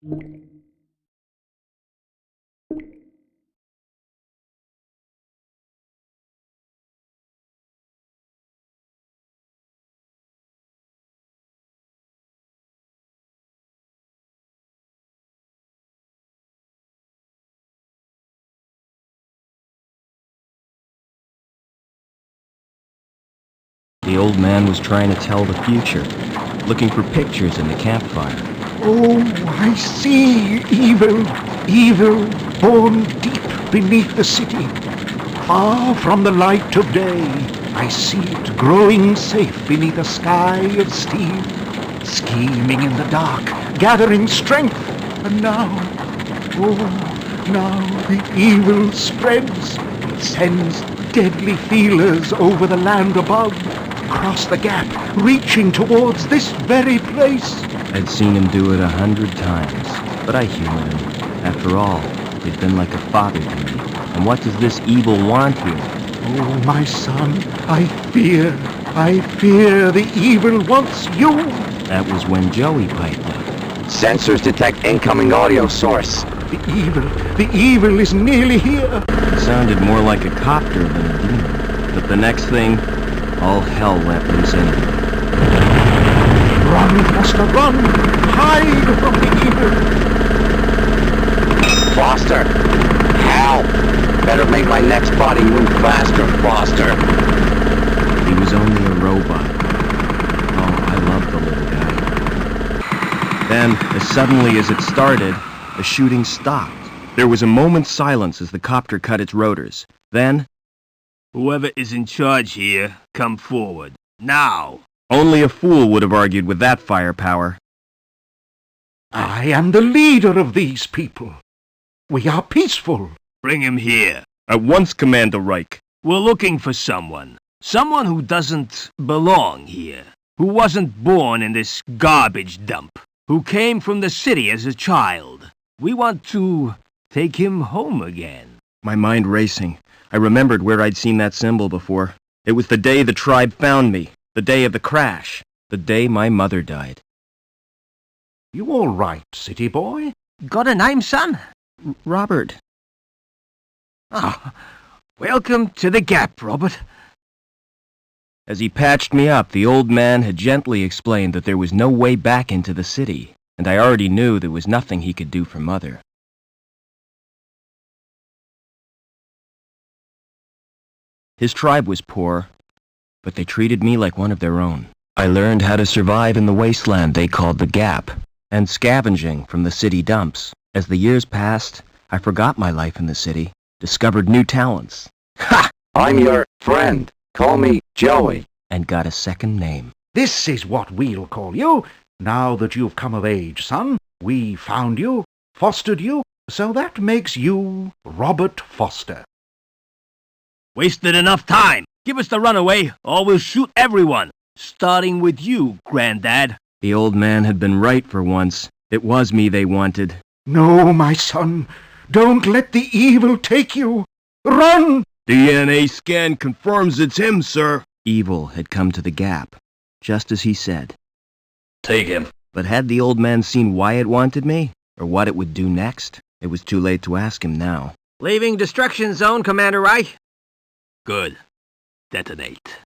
The old man was trying to tell the future, looking for pictures in the campfire. Oh, I see evil, evil born deep beneath the city. Far from the light of day, I see it growing safe beneath a sky of steel, scheming in the dark, gathering strength. And now, oh, now the evil spreads. It sends deadly feelers over the land above, across the gap, reaching towards this very place. I'd seen him do it 100 times, but I humored him. After all, he'd been like a father to me. And what does this evil want here? Oh, my son, I fear the evil wants you. That was when Joey piped up. Sensors detect incoming audio source. The evil is nearly here. It sounded more like a copter than a demon. But the next thing, all hell let loose anyway. Run, Foster, run! Hide from the evil! Foster! Help! Better make my next body move faster, Foster. He was only a robot. Oh, I loved the little guy. Then, as suddenly as it started, the shooting stopped. There was a moment's silence as the copter cut its rotors. Then, "Whoever is in charge here, come forward. Now!" only a fool would have argued with that firepower. I am the leader of these people. We are peaceful. Bring him here. At once, Commander Reich. We're looking for someone. Someone who doesn't belong here. Who wasn't born in this garbage dump. Who came from the city as a child. We want to take him home again. My mind racing. I remembered where I'd seen that symbol before. It was the day the tribe found me. The day of the crash. The day my mother died. You all right, city boy? Got a name, son? Robert. Oh, welcome to the Gap, Robert. As he patched me up, the old man had gently explained that there was no way back into the city, and I already knew there was nothing he could do for Mother. His tribe was poor, but they treated me like one of their own. I learned how to survive in the wasteland they called the Gap, and scavenging from the city dumps. As the years passed, I forgot my life in the city, discovered new talents. Ha! I'm your friend. Call me Joey. And got a second name. This is what we'll call you. Now that you've come of age, son, we found you, fostered you, so that makes you Robert Foster. Wasted enough time. Give us the runaway, or we'll shoot everyone. Starting with you, Granddad. The old man had been right for once. It was me they wanted. No, my son. Don't let the evil take you. Run! DNA scan confirms it's him, sir. Evil had come to the Gap, just as he said. Take him. But had the old man seen why it wanted me, or what it would do next? It was too late to ask him now. Leaving destruction zone, Commander Reich. Good. Detonate.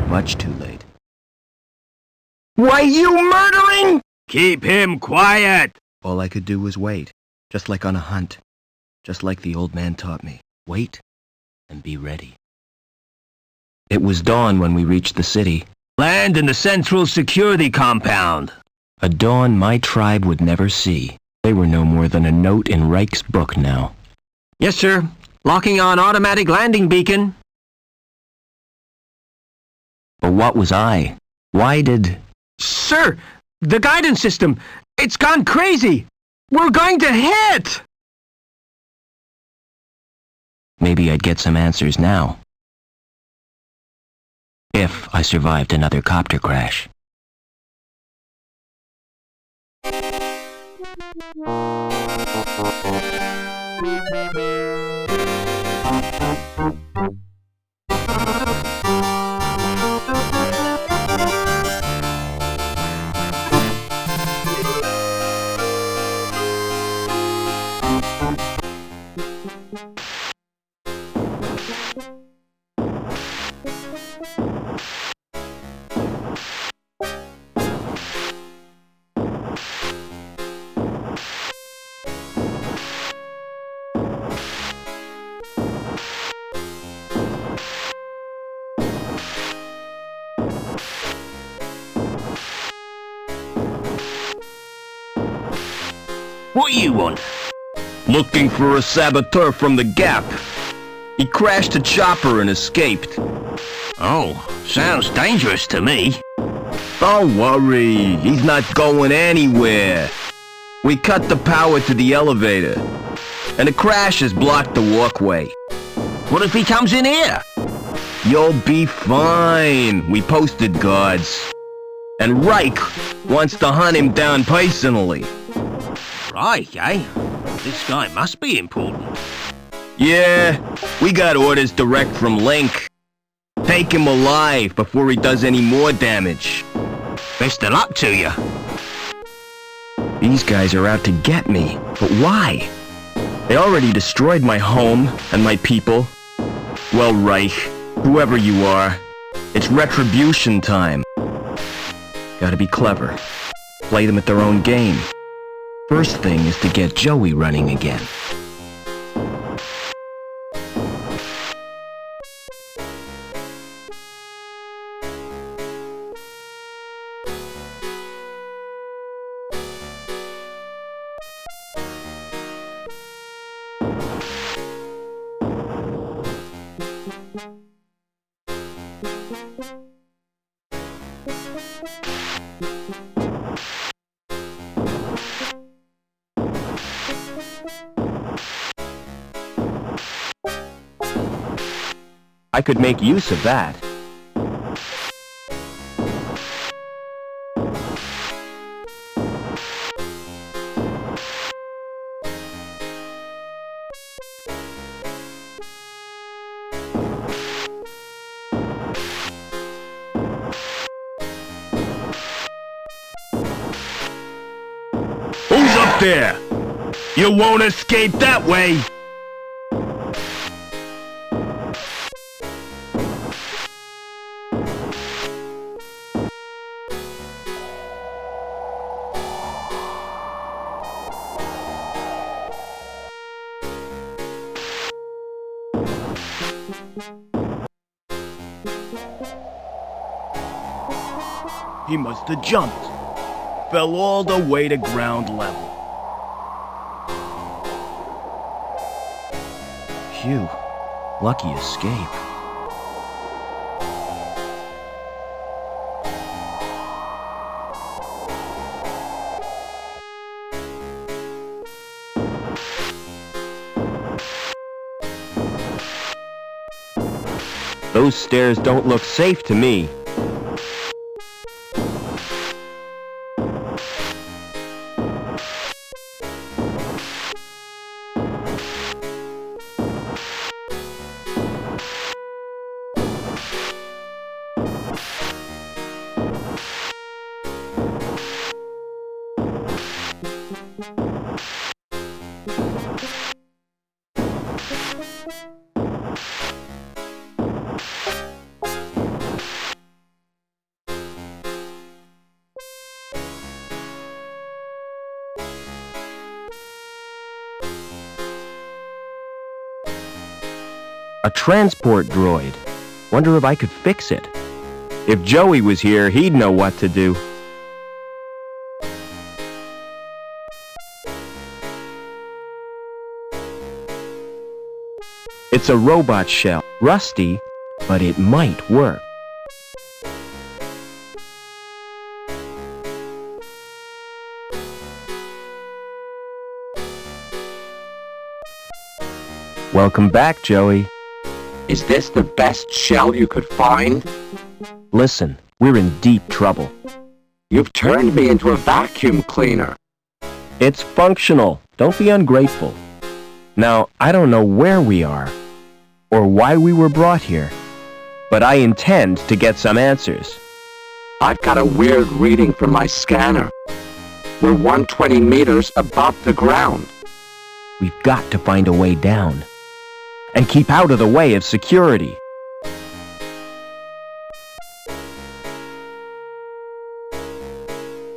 Much too late. Why, you murdering? Keep him quiet! All I could do was wait, just like on a hunt. Just like the old man taught me. Wait and be ready. It was dawn when we reached the city. Land in the Central Security Compound. A dawn my tribe would never see. They were no more than a note in Reich's book now. Yes, sir. Locking on automatic landing beacon. But what was I? Why did... Sir, the guidance system, it's gone crazy. We're going to hit! Maybe I'd get some answers now. If I survived another copter crash. What you want? Looking for a saboteur from the Gap. He crashed a chopper and escaped. Oh, sounds dangerous to me. Don't worry, he's not going anywhere. We cut the power to the elevator, and the crash has blocked the walkway. What if he comes in here? You'll be fine. We posted guards. And Reich wants to hunt him down personally. Right, eh? This guy must be important. Yeah, we got orders direct from Link. Take him alive before he does any more damage. Best of luck to you. These guys are out to get me, but why? They already destroyed my home and my people. Well, Reich, whoever you are, it's retribution time. Gotta be clever. Play them at their own game. First thing is to get Joey running again. I could make use of that. Who's up there? You won't escape that way. He must have jumped. Fell all the way to ground level. Phew. Lucky escape. Those stairs don't look safe to me. A transport droid. Wonder if I could fix it. If Joey was here, he'd know what to do. It's a robot shell. Rusty, but it might work. Welcome back, Joey. Is this the best shell you could find? Listen, we're in deep trouble. You've turned me into a vacuum cleaner. It's functional. Don't be ungrateful. Now, I don't know where we are, or why we were brought here, but I intend to get some answers. I've got a weird reading from my scanner. We're 120 meters above the ground. We've got to find a way down. and keep out of the way of security.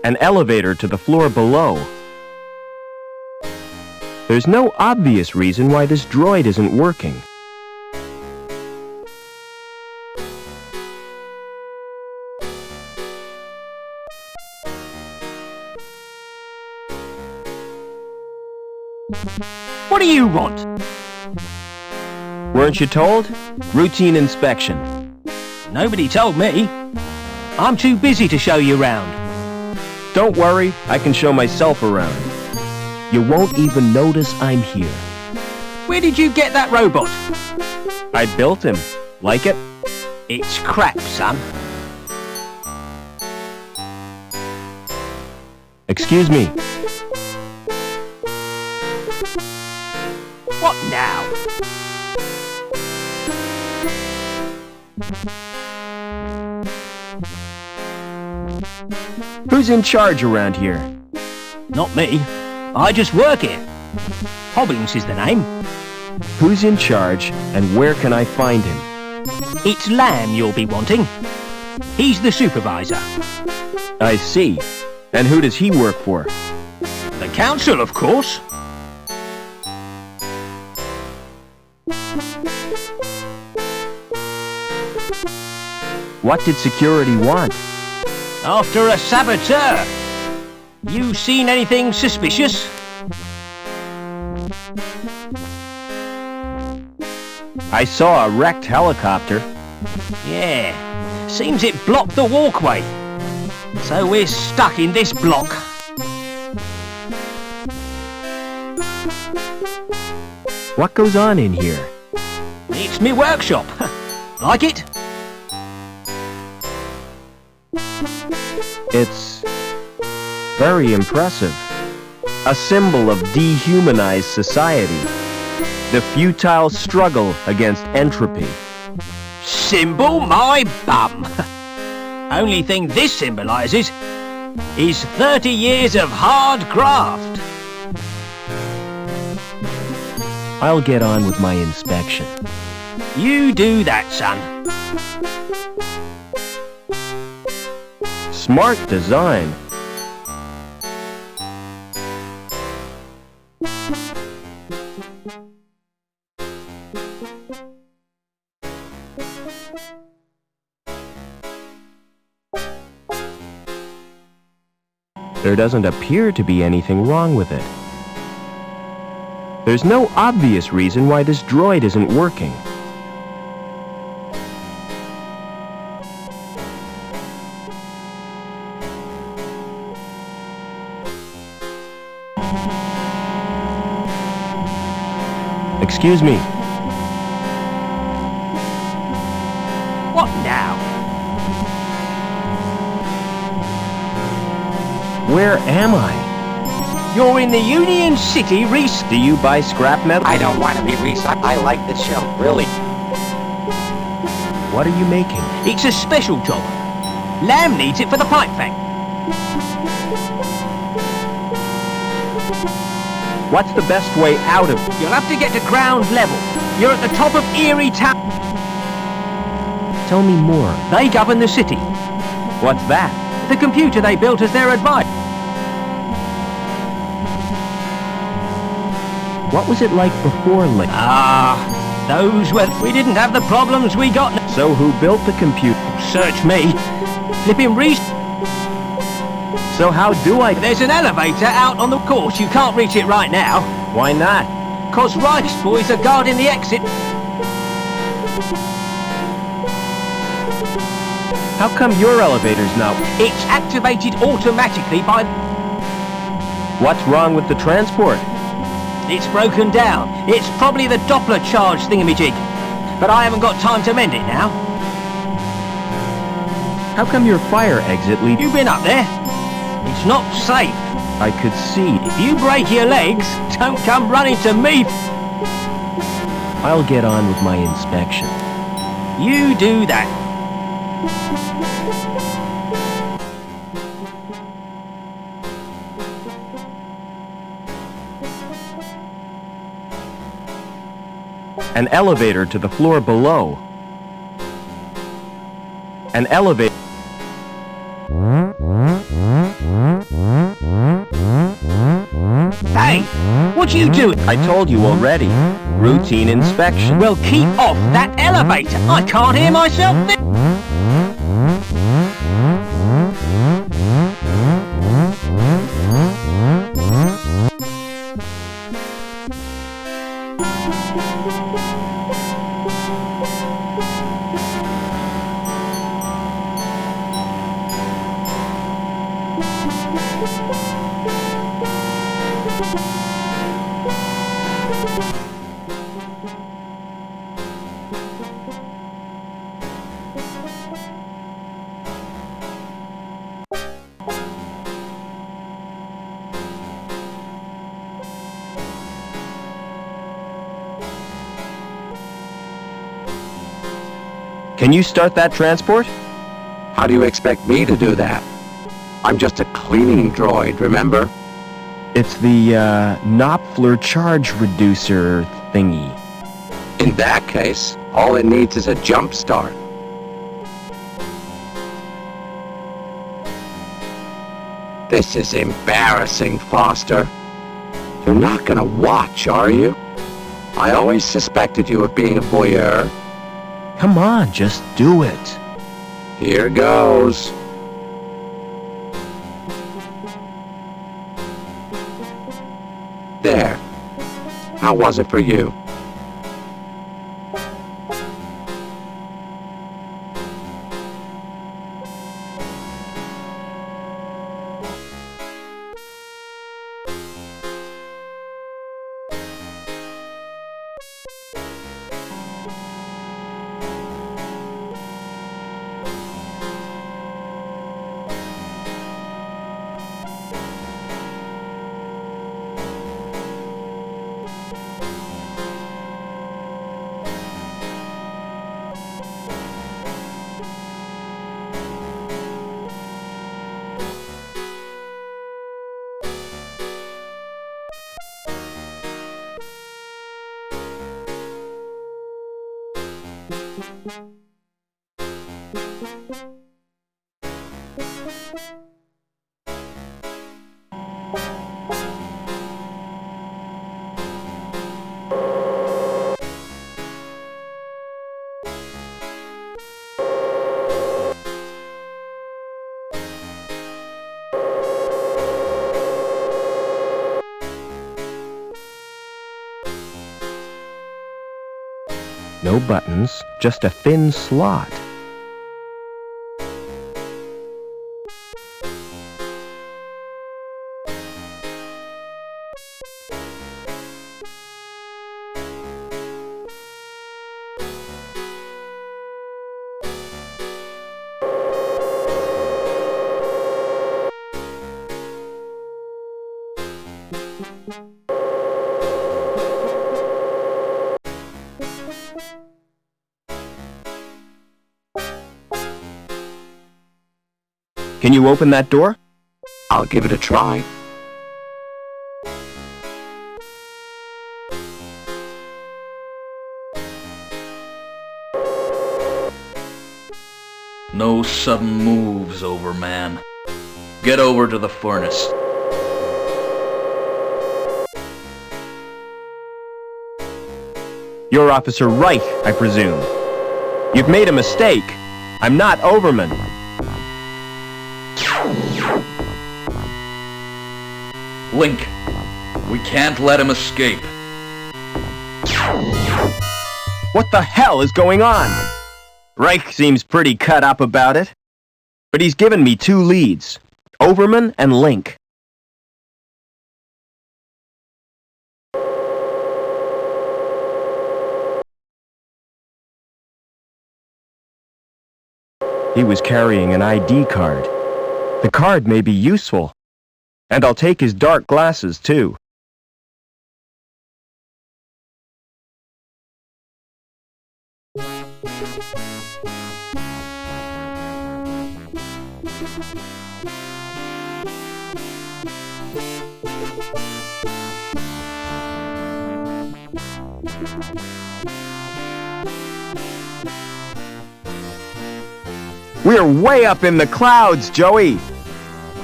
An elevator to the floor below. There's no obvious reason why this droid isn't working. What do you want? Weren't you told? Routine inspection. Nobody told me. I'm too busy to show you round. Don't worry, I can show myself around. You won't even notice I'm here. Where did you get that robot? I built him. Like it? It's crap, son. Excuse me. What now? Who's in charge around here? Not me. I just work here. Hobbings is the name. Who's in charge and where can I find him? It's Lamb you'll be wanting. He's the supervisor. I see. And who does he work for? The council, of course. What did security want? After a saboteur. You seen anything suspicious? I saw a wrecked helicopter. Yeah. Seems it blocked the walkway. So we're stuck in this block. What goes on in here? It's me workshop. Like it? It's very impressive. A symbol of dehumanized society. The futile struggle against entropy. Symbol my bum. Only thing this symbolises is 30 years of hard graft. I'll get on with my inspection. You do that, son. Smart design. There doesn't appear to be anything wrong with it. There's no obvious reason why this droid isn't working. Excuse me. What now? Where am I? You're in the Union City Do you buy scrap metal? I don't want to be recycled. I like the show, really. What are you making? It's a special job. Lamb needs it for the pipe bank. What's the best way out of... You'll have to get to ground level. You're at the top of Erie Town. Tell me more. They govern the city. What's that? The computer they built as their advice. What was it like before Link? Those were... We didn't have the problems we got now. So who built the computer? Search me. Flipping So how do I... There's an elevator out on the course. You can't reach it right now. Why not? 'Cause Reich's boys are guarding the exit. How come your elevator's not... It's activated automatically by... What's wrong with the transport? It's broken down. It's probably the Doppler charge thingamajig. But I haven't got time to mend it now. How come your fire exit leads... You've been up there. It's not safe. I could see. If you break your legs, don't come running to me. I'll get on with my inspection. You do that. An elevator to the floor below. An elevator. Hey, what are you doing? I told you already. Routine inspection. Well, keep off that elevator. I can't hear myself think. Can you start that transport? How do you expect me to do that? I'm just a cleaning droid, remember? It's the, Knopfler charge reducer thingy. In that case, all it needs is a jump start. This is embarrassing, Foster. You're not gonna watch, are you? I always suspected you of being a voyeur. Come on, just do it. Here goes. There. How was it for you? No buttons, just a thin slot. Can you open that door? I'll give it a try. No sudden moves, Overman. Get over to the furnace. You're Officer Reich, I presume. You've made a mistake. I'm not Overman. Link, we can't let him escape. What the hell is going on? Reich seems pretty cut up about it. But he's given me 2 leads, Overman and Link. He was carrying an ID card. The card may be useful. And I'll take his dark glasses, too. We're way up in the clouds, Joey.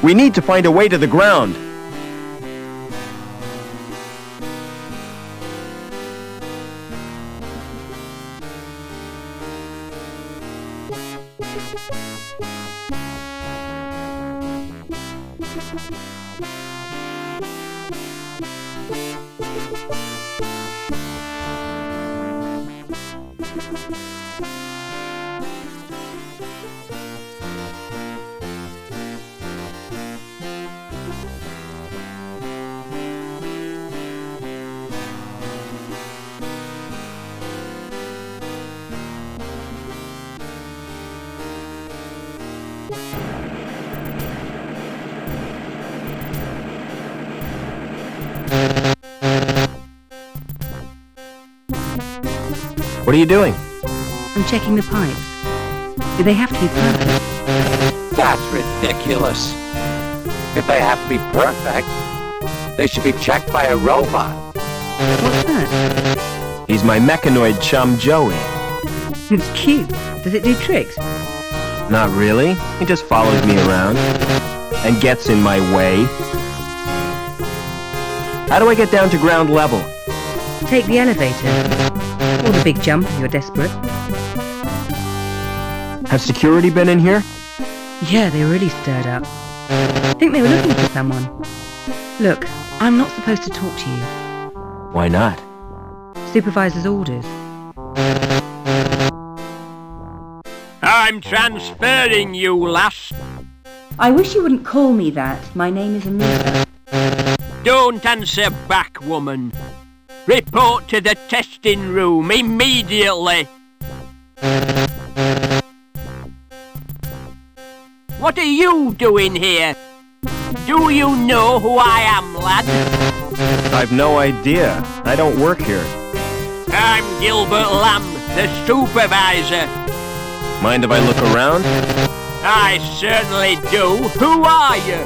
We need to find a way to the ground. What are you doing? I'm checking the pipes. Do they have to be perfect? That's ridiculous. If they have to be perfect, they should be checked by a robot. What's that? He's my mechanoid chum, Joey. It's cute. Does it do tricks? Not really. He just follows me around and gets in my way. How do I get down to ground level? Take the elevator. Or the big jump if you're desperate. Has security been in here? Yeah, they were really stirred up. I think they were looking for someone. Look, I'm not supposed to talk to you. Why not? Supervisor's orders. I'm transferring you, lass. I wish you wouldn't call me that. My name is Anita. Don't answer back, woman. Report to the testing room immediately. What are you doing here? Do you know who I am, lad? I've no idea. I don't work here. I'm Gilbert Lamb, the supervisor. Mind if I look around? I certainly do. Who are you?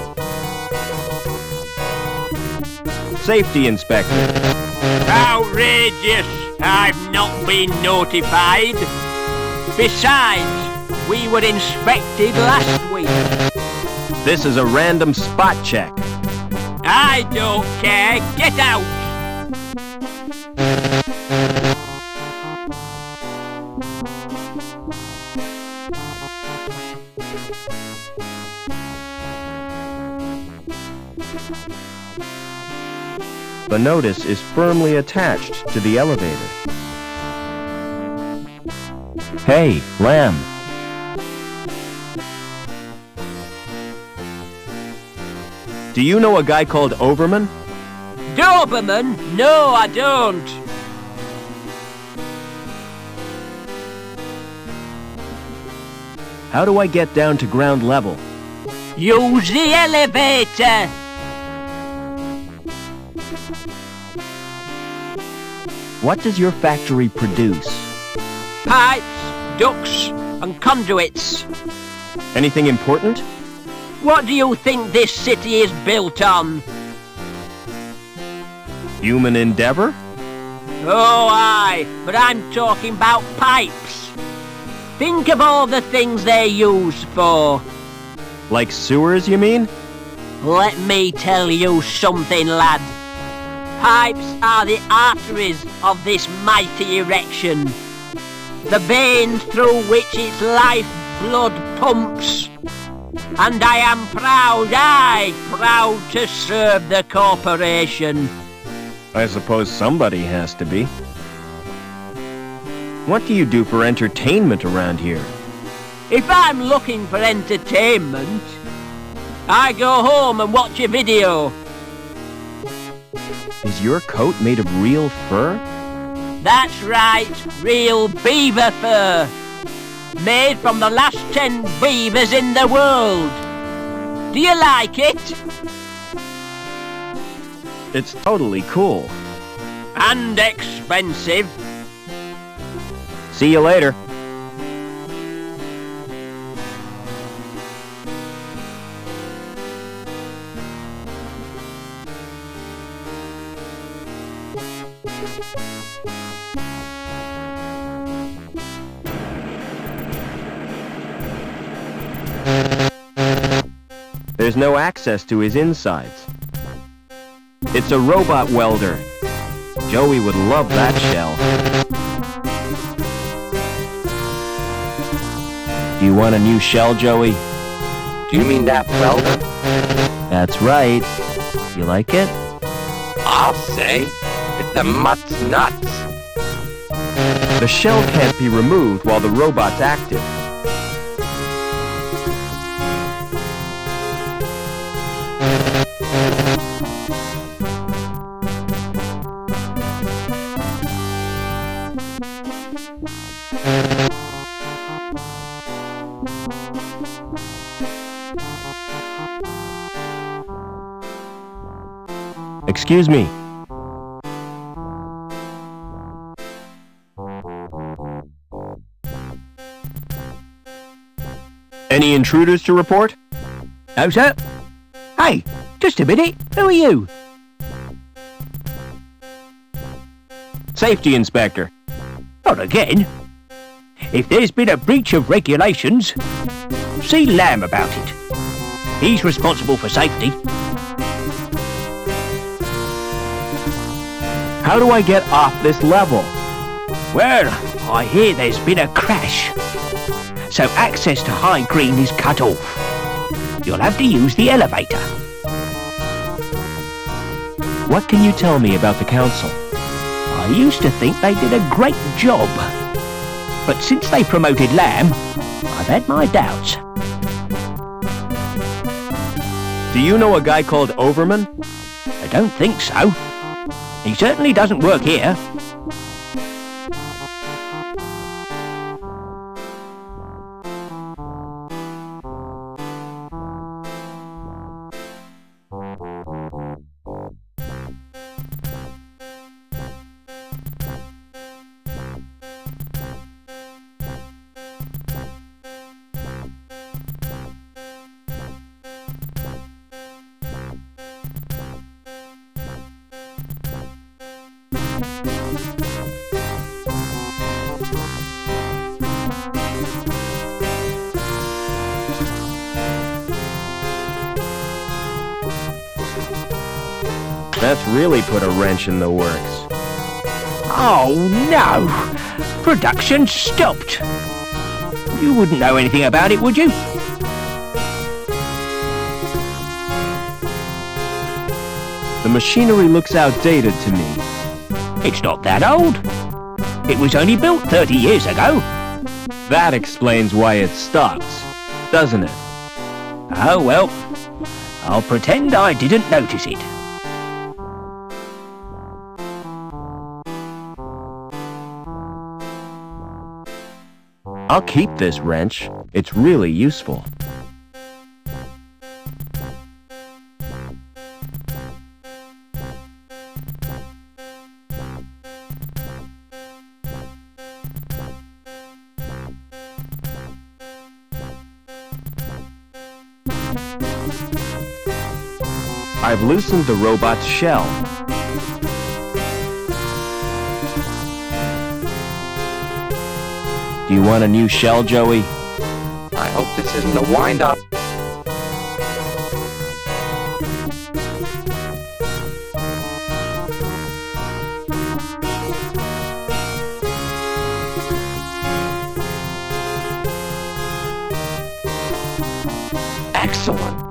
Safety inspector. Outrageous! I've not been notified. Besides, we were inspected last week. This is a random spot check. I don't care. Get out! The notice is firmly attached to the elevator. Hey, Lamb. Do you know a guy called Overman? Doberman? No, I don't. How do I get down to ground level? Use the elevator. What does your factory produce? Pipes, ducts, and conduits. Anything important? What do you think this city is built on? Human endeavor? Oh, aye, but I'm talking about pipes. Think of all the things they're used for. Like sewers, you mean? Let me tell you something, lad. Pipes are the arteries of this mighty erection. The veins through which its life blood pumps. And I am proud to serve the corporation. I suppose somebody has to be. What do you do for entertainment around here? If I'm looking for entertainment, I go home and watch a video. Is your coat made of real fur? That's right, real beaver fur. Made from the last 10 beavers in the world. Do you like it? It's totally cool. And expensive. See you later. There's no access to his insides. It's a robot welder. Joey would love that shell. Do you want a new shell, Joey? Do you mean that welder? That's right. You like it? I'll say. It's the mutt's nuts. The shell can't be removed while the robot's active. Excuse me. Any intruders to report? No, sir. Hey, just a minute. Who are you? Safety inspector. Not again. If there's been a breach of regulations, see Lamb about it. He's responsible for safety. How do I get off this level? Well, I hear there's been a crash, so access to High Green is cut off. You'll have to use the elevator. What can you tell me about the council? I used to think they did a great job, but since they promoted Lamb, I've had my doubts. Do you know a guy called Overman? I don't think so. He certainly doesn't work here. That's really put a wrench in the works. Oh no! Production stopped. You wouldn't know anything about it, would you? The machinery looks outdated to me. It's not that old. It was only built 30 years ago. That explains why it stopped, doesn't it? Oh well, I'll pretend I didn't notice it. I'll keep this wrench. It's really useful. I've loosened the robot's shell. Do you want a new shell, Joey? I hope this isn't a wind-up. Excellent.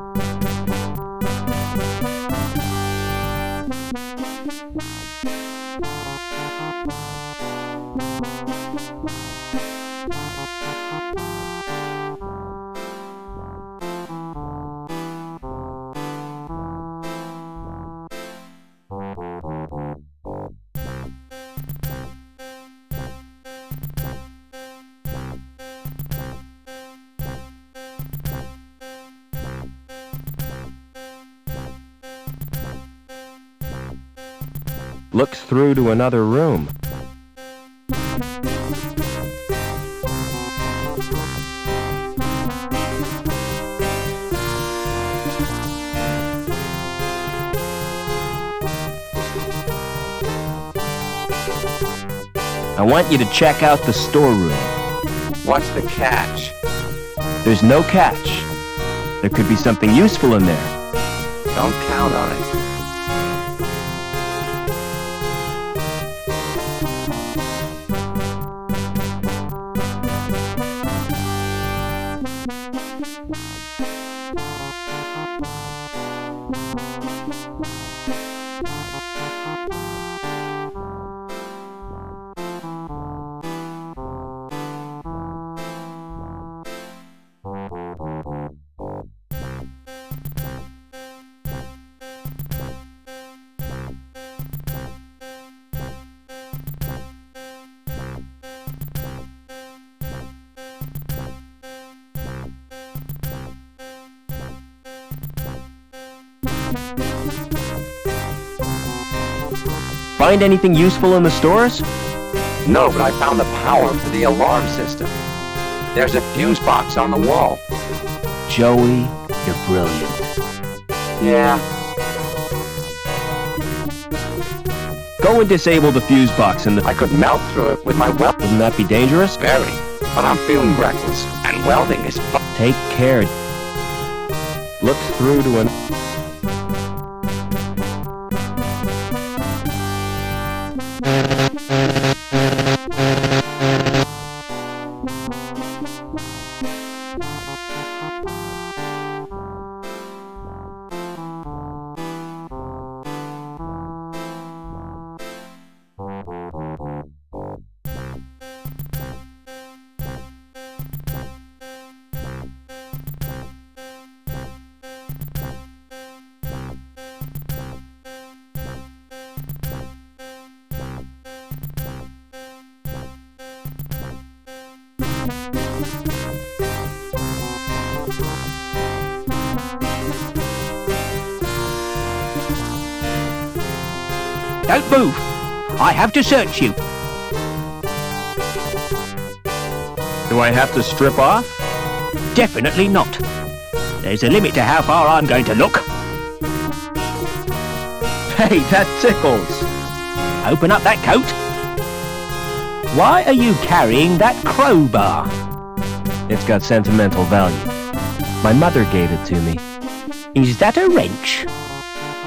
Looks through to another room. I want you to check out the storeroom. What's the catch? There's no catch. There could be something useful in there. Don't count on it. Find anything useful in the stores? No, but I found the power for the alarm system. There's a fuse box on the wall. Joey, you're brilliant. Yeah. Go and disable the fuse box in the... I could melt through it with my weld. Wouldn't that be dangerous? Very. But I'm feeling reckless, and welding is fun. Take care. Look through to an... Don't move. I have to search you. Do I have to strip off? Definitely not. There's a limit to how far I'm going to look. Hey, that tickles. Open up that coat. Why are you carrying that crowbar? It's got sentimental value. My mother gave it to me. Is that a wrench?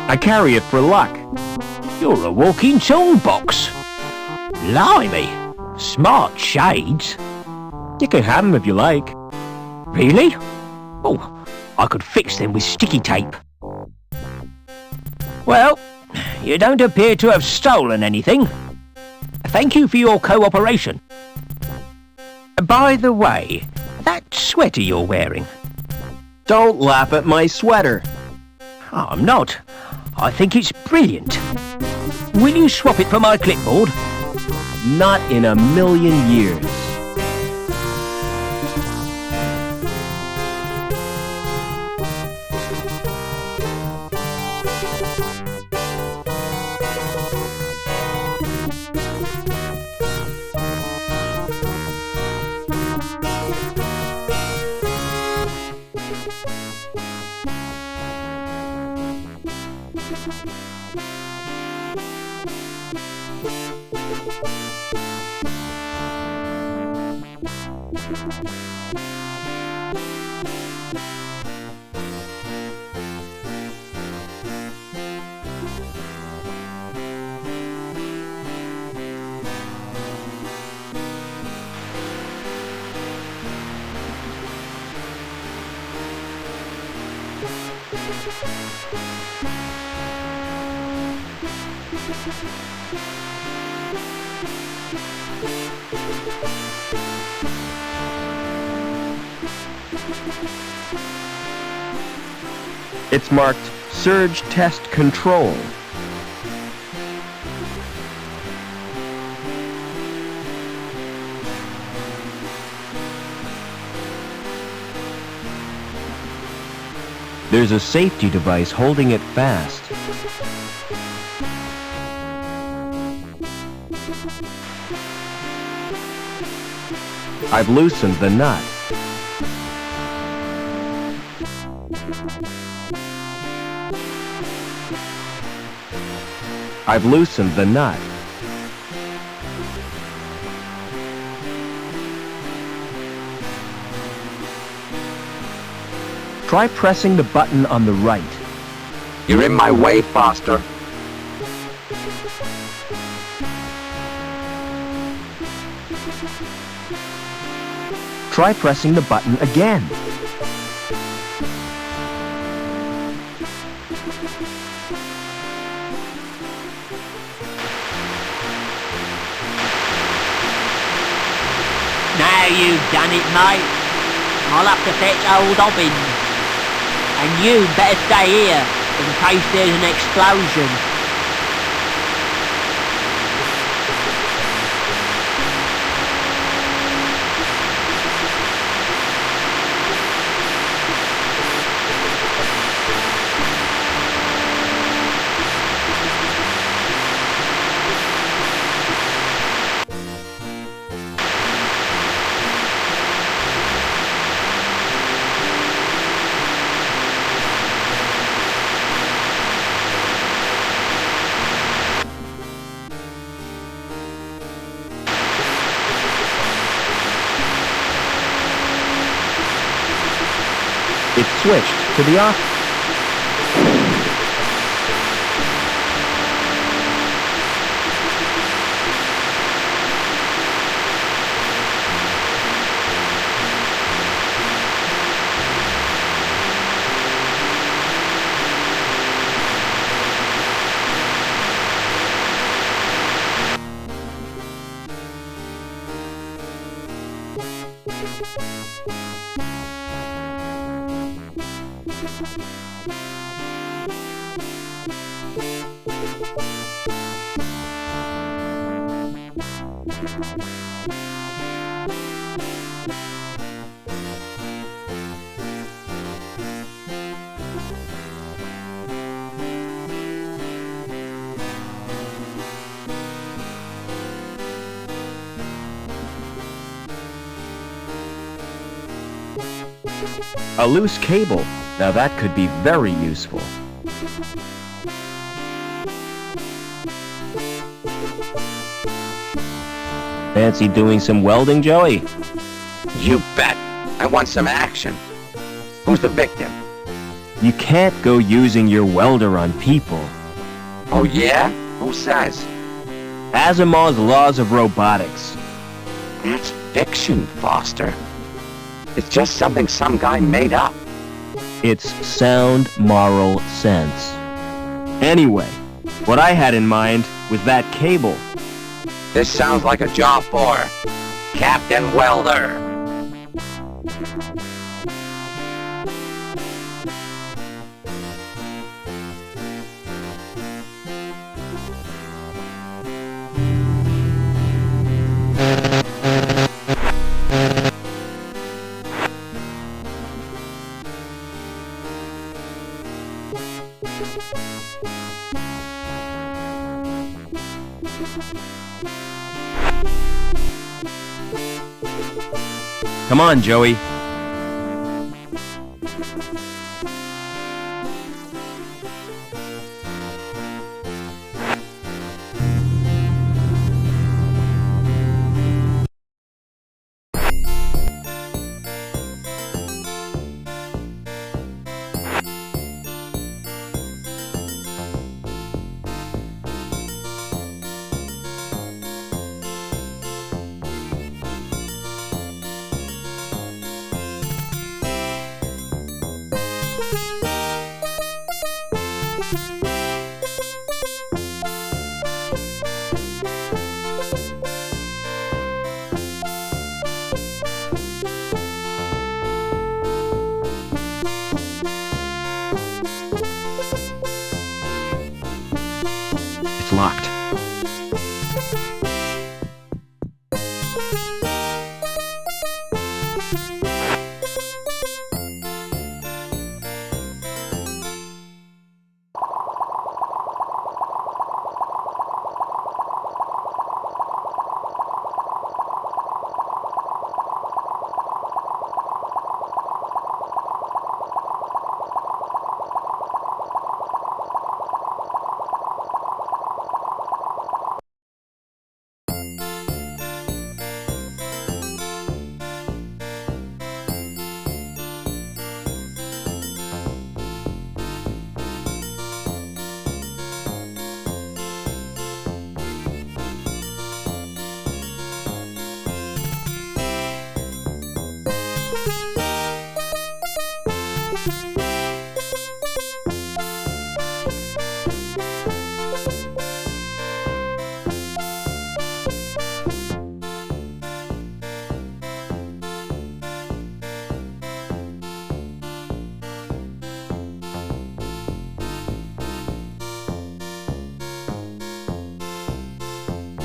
I carry it for luck. You're a walking toolbox. Blimey. Smart shades. You can have them if you like. Really? Oh, I could fix them with sticky tape. Well, you don't appear to have stolen anything. Thank you for your cooperation. By the way, that sweater you're wearing. Don't laugh at my sweater. I'm not. I think it's brilliant. Will you swap it for my clipboard? Not in a million years. It's marked Surge Test Control. There's a safety device holding it fast. I've loosened the nut. I've loosened the nut. Try pressing the button on the right. You're in my way, Foster. Try pressing the button again. Now you've done it, mate. I'll have to fetch old Dobbins. And you better stay here in case there's an explosion. It switched to the off. A loose cable. Now that could be very useful. Fancy doing some welding, Joey? You bet. I want some action. Who's the victim? You can't go using your welder on people. Oh yeah? Who says? Asimov's laws of robotics. That's fiction, Foster. It's just something some guy made up. It's sound moral sense. Anyway, what I had in mind was that cable. This sounds like a job for Captain Welder. Come on, Joey. It's locked.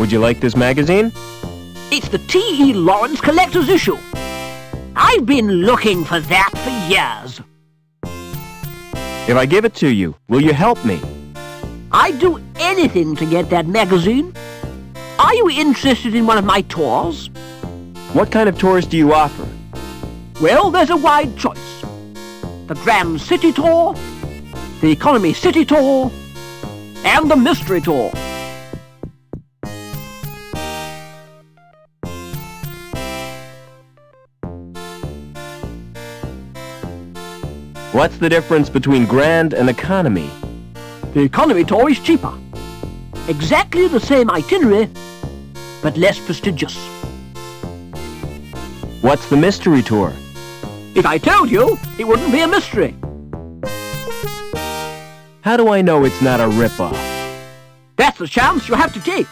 Would you like this magazine? It's the T.E. Lawrence Collector's Issue. I've been looking for that for years. If I give it to you, will you help me? I'd do anything to get that magazine. Are you interested in one of my tours? What kind of tours do you offer? Well, there's a wide choice. The Grand City Tour, the Economy City Tour, and the Mystery Tour. What's the difference between Grand and Economy? The Economy Tour is cheaper. Exactly the same itinerary, but less prestigious. What's the Mystery Tour? If I told you, it wouldn't be a mystery. How do I know it's not a rip-off? That's the chance you have to take.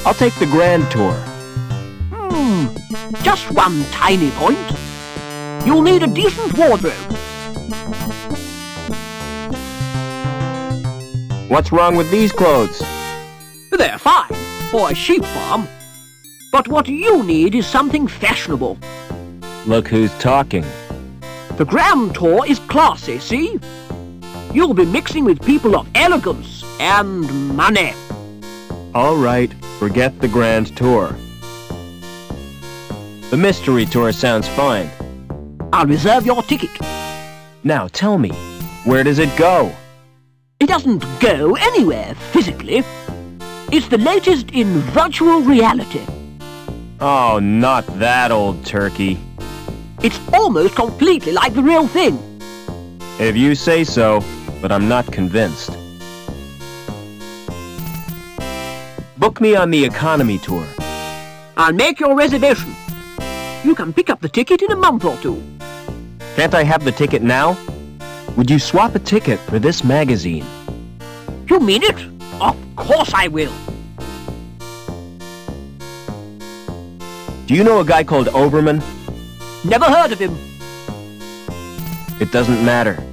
I'll take the Grand Tour. Just one tiny point. You'll need a decent wardrobe. What's wrong with these clothes? They're fine for a sheep farm. But what you need is something fashionable. Look who's talking. The Grand Tour is classy, see? You'll be mixing with people of elegance and money. All right, forget the Grand Tour. The Mystery Tour sounds fine. I'll reserve your ticket. Now tell me, where does it go? It doesn't go anywhere physically. It's the latest in virtual reality. Oh, not that old turkey. It's almost completely like the real thing. If you say so, but I'm not convinced. Book me on the Economy Tour. I'll make your reservation. You can pick up the ticket in a month or two. Can't I have the ticket now? Would you swap a ticket for this magazine? You mean it? Of course I will. Do you know a guy called Overman? Never heard of him. It doesn't matter.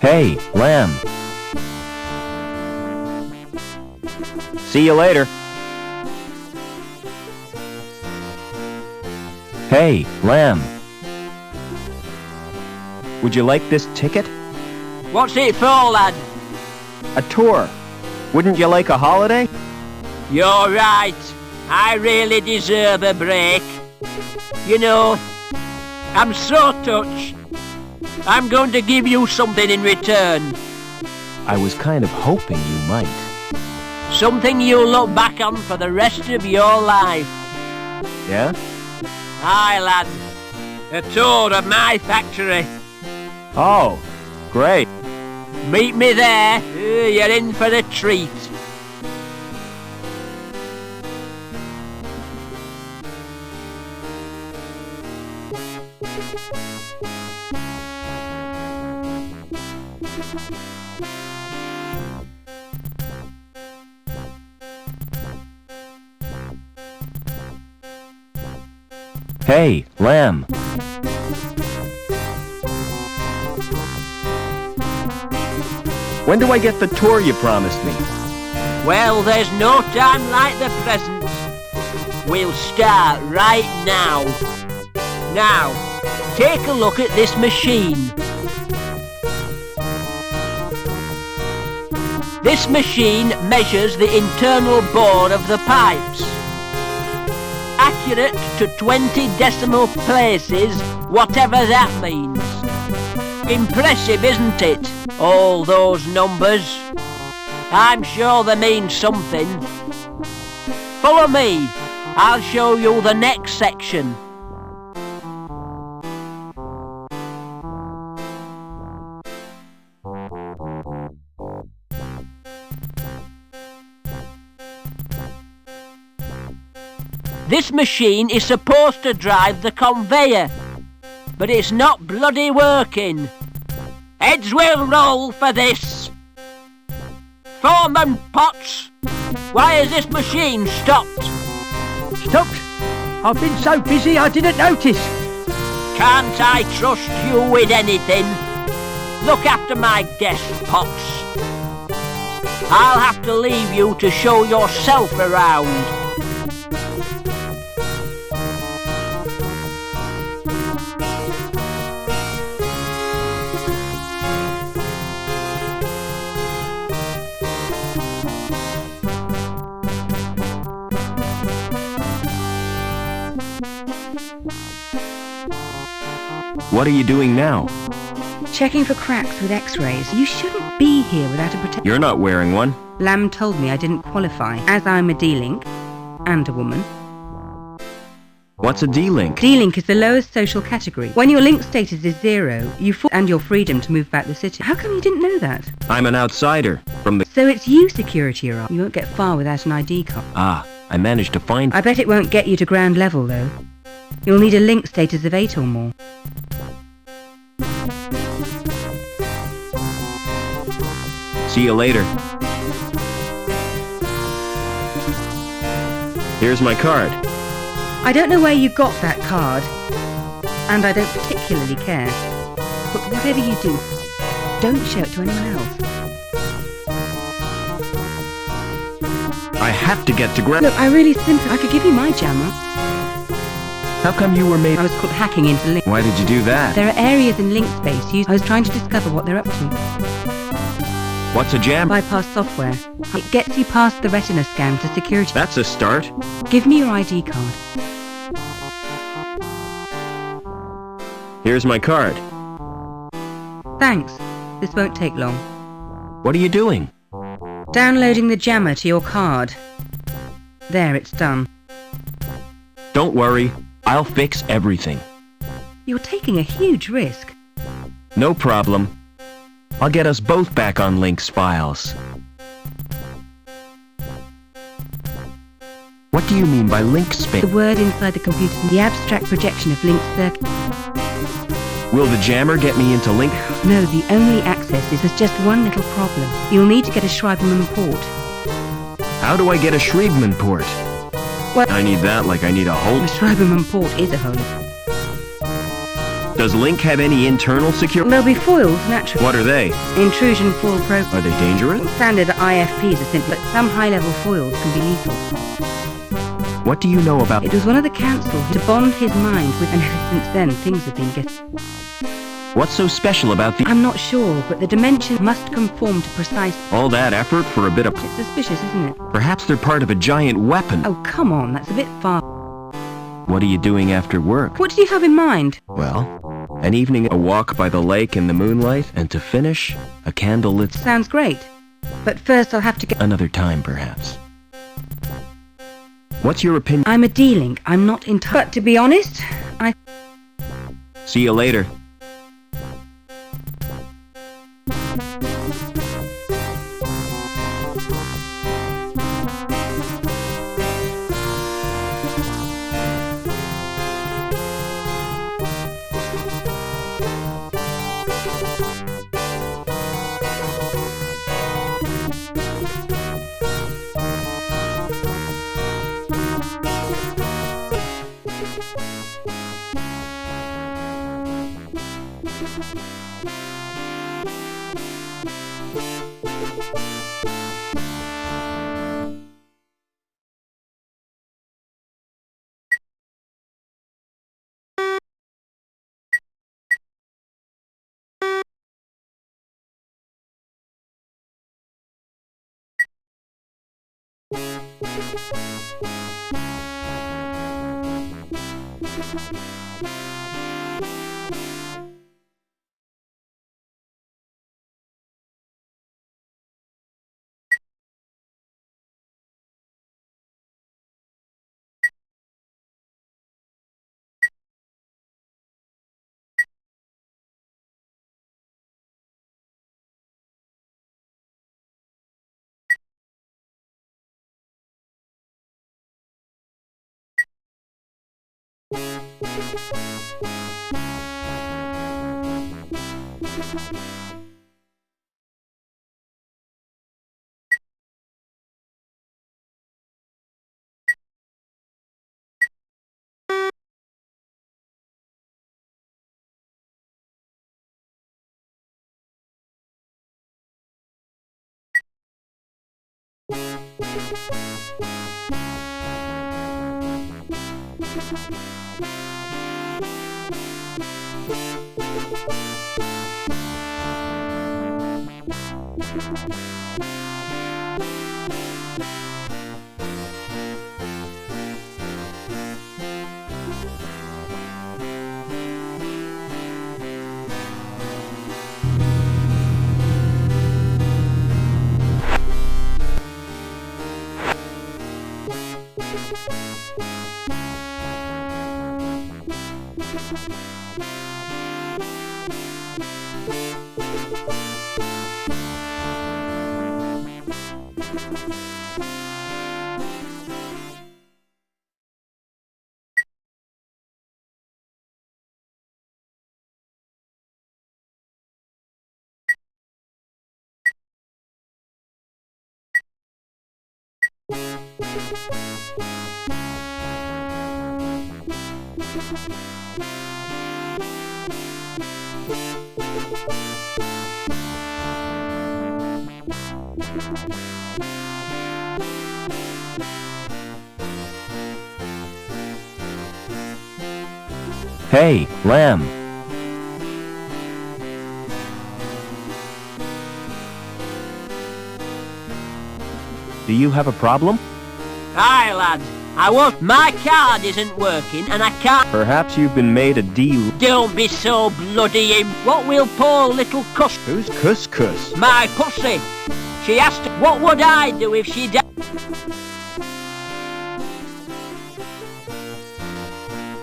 Hey, Lamb. See you later. Hey, Lamb. Would you like this ticket? What's it for, lad? A tour. Wouldn't you like a holiday? You're right. I really deserve a break. You know, I'm so touched. I'm going to give you something in return. I was kind of hoping you might. Something you'll look back on for the rest of your life. Yeah? Aye, lad. A tour of my factory. Oh, great. Meet me there. You're in for a treat. Hey, Lamb. When do I get the tour you promised me? Well, there's no time like the present. We'll start right now. Now, take a look at this machine. This machine measures the internal bore of the pipes. Accurate to 20 decimal places, whatever that means. Impressive, isn't it? All those numbers. I'm sure they mean something. Follow me. I'll show you the next section. This machine is supposed to drive the conveyor, but it's not bloody working. Heads will roll for this. Foreman Potts, why has this machine stopped? Stopped? I've been so busy I didn't notice. Can't I trust you with anything? Look after my desk, Potts. I'll have to leave you to show yourself around. What are you doing now? Checking for cracks with x-rays. You shouldn't be here without a protector. You're not wearing one. Lamb told me I didn't qualify, as I'm a D-Link and a woman. What's a D-Link? D-Link is the lowest social category. When your link status is 0, you and your freedom to move back the city. How come you didn't know that? I'm an outsider from the... So it's you security are on. You won't get far without an ID card. Ah, I managed to find... I bet it won't get you to ground level, though. You'll need a link status of 8 or more. See you later. Here's my card. I don't know where you got that card, and I don't particularly care. But whatever you do, don't show it to anyone else. I have to get to ground... Look, I really simply... I could give you my jammer. How come you were made... I was caught hacking into Link. Why did you do that? There are areas in Link space used... I was trying to discover what they're up to. What's a jam? Bypass software. It gets you past the retina scan to security. That's a start. Give me your ID card. Here's my card. Thanks. This won't take long. What are you doing? Downloading the jammer to your card. There, it's done. Don't worry. I'll fix everything. You're taking a huge risk. No problem. I'll get us both back on Link's files. What do you mean by Link space? The word inside the computer, the abstract projection of Link's circuit. Will the jammer get me into Link? No, the only access is there's just one little problem. You'll need to get a Schreiberman port. How do I get a Schreiberman port? Well, I need that like I need a the hole. Schreiberman port is a hole. Does Link have any internal security? There'll be foils, naturally. What are they? Intrusion foil program. Are they dangerous? Standard IFPs are simple, but some high-level foils can be lethal. What do you know about... It was one of the council to bond his mind with, and since then things have been getting... What's so special about the... I'm not sure, but the dimension must conform to precise... All that effort for a bit of... It's suspicious, isn't it? Perhaps they're part of a giant weapon. Oh, come on, that's a bit far. What are you doing after work? What did you have in mind? Well, an evening, a walk by the lake in the moonlight, and to finish, a candlelit... Sounds great. But first I'll have to get... Another time, perhaps. What's your opinion? I'm a D-Link. I'm not in touch. But to be honest, See you later. Hey, Lamb. Do you have a problem? Aye, lad. My card isn't working and I can't... Perhaps you've been made a deal. Don't be so bloody What will poor little cuss... Who's Cuss? My pussy. She asked... What would I do if she died?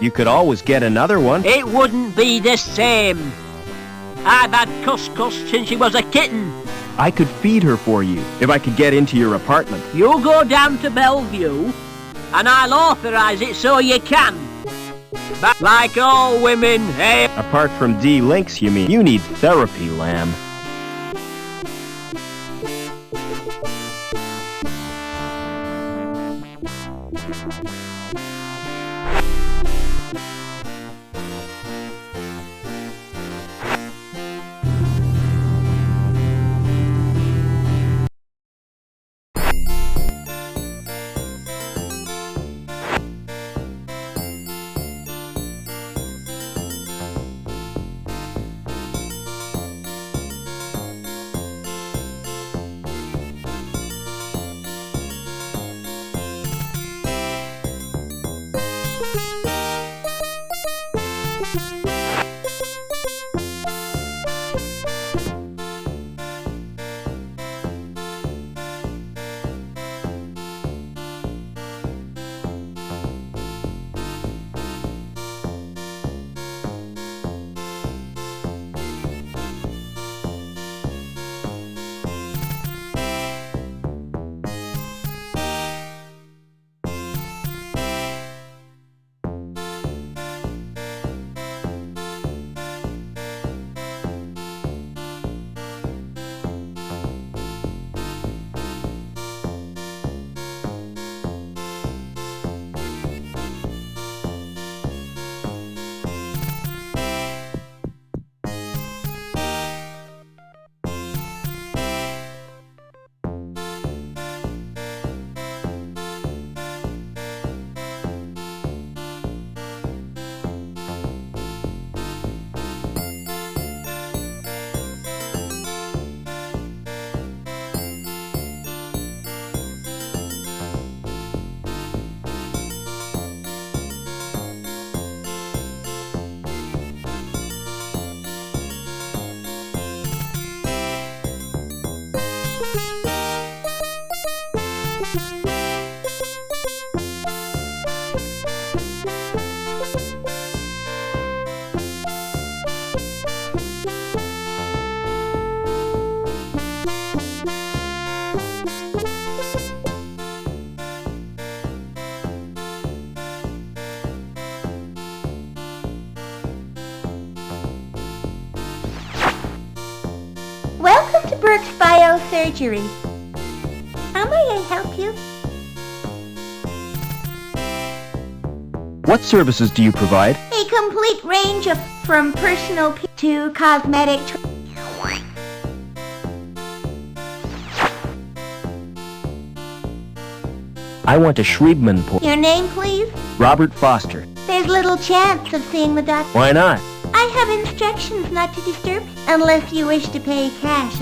You could always get another one. It wouldn't be the same. I've had Cuss since she was a kitten. I could feed her for you, if I could get into your apartment. You go down to Bellevue, and I'll authorise it so you can. But like all women, eh? Apart from D-Links, you mean? You need therapy, Lamb. Welcome to Brooks Biosurgery. How may I help you? What services do you provide? A complete range of from personal to cosmetic. I want a Schriebman pour. Your name, please? Robert Foster. There's little chance of seeing the doctor. Why not? I have instructions not to disturb unless you wish to pay cash.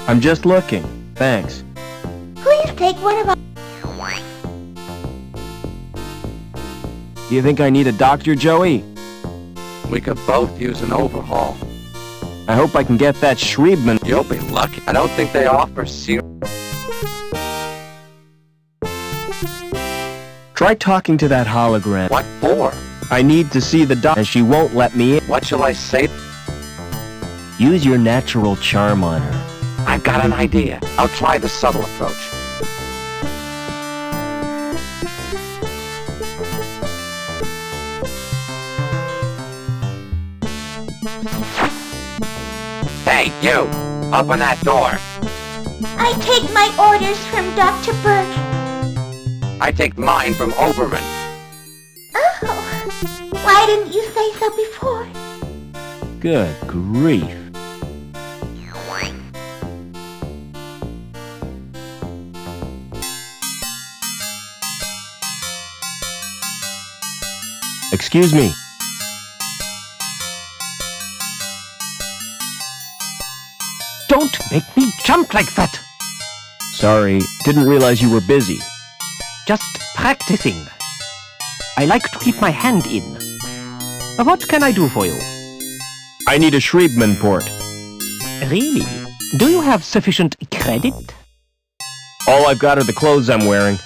I'm just looking. Thanks. Please take one of our... Do you think I need a doctor, Joey? We could both use an overhaul. I hope I can get that Schriebman. You'll be lucky. I don't think they offer serum. Try talking to that hologram. What for? I need to see the doc, and she won't let me in. What shall I say? Use your natural charm on her. I've got an idea. I'll try the subtle approach. Hey, you! Open that door. I take my orders from Dr. Burke. I take mine from Overman. Oh, why didn't you say so before? Good grief. Excuse me. Don't make me jump like that. Sorry, didn't realize you were busy. Just practicing. I like to keep my hand in. What can I do for you? I need a Schriebman port. Really? Do you have sufficient credit? All I've got are the clothes I'm wearing.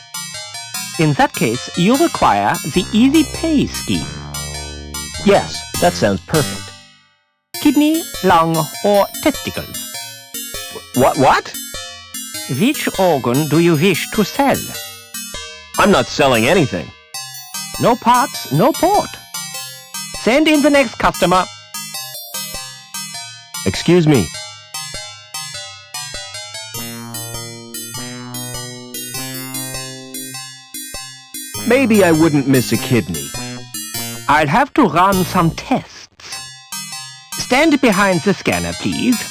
In that case, you require the Easy Pay scheme. Yes, that sounds perfect. Kidney, lung, or testicles. What? Which organ do you wish to sell? I'm not selling anything. No parts, no port. Send in the next customer. Excuse me. Maybe I wouldn't miss a kidney. I'll have to run some tests. Stand behind the scanner, please.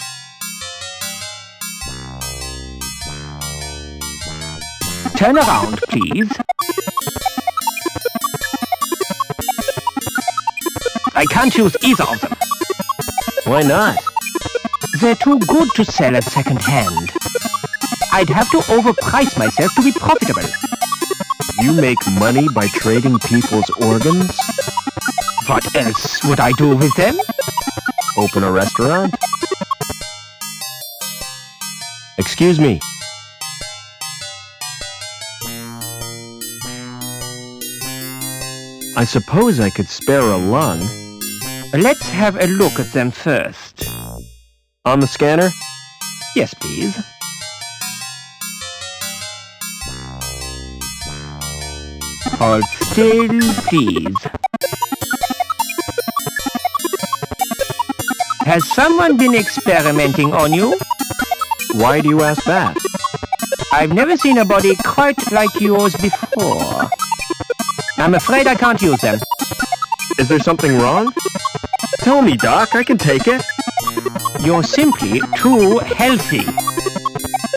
Turn around, please. I can't use either of them. Why not? They're too good to sell at second hand. I'd have to overprice myself to be profitable. You make money by trading people's organs? What else would I do with them? Open a restaurant? Excuse me. I suppose I could spare a lung. Let's have a look at them first. On the scanner? Yes, please. Hold still, please. Has someone been experimenting on you? Why do you ask that? I've never seen a body quite like yours before. I'm afraid I can't use them. Is there something wrong? Tell me, Doc, I can take it. You're simply too healthy.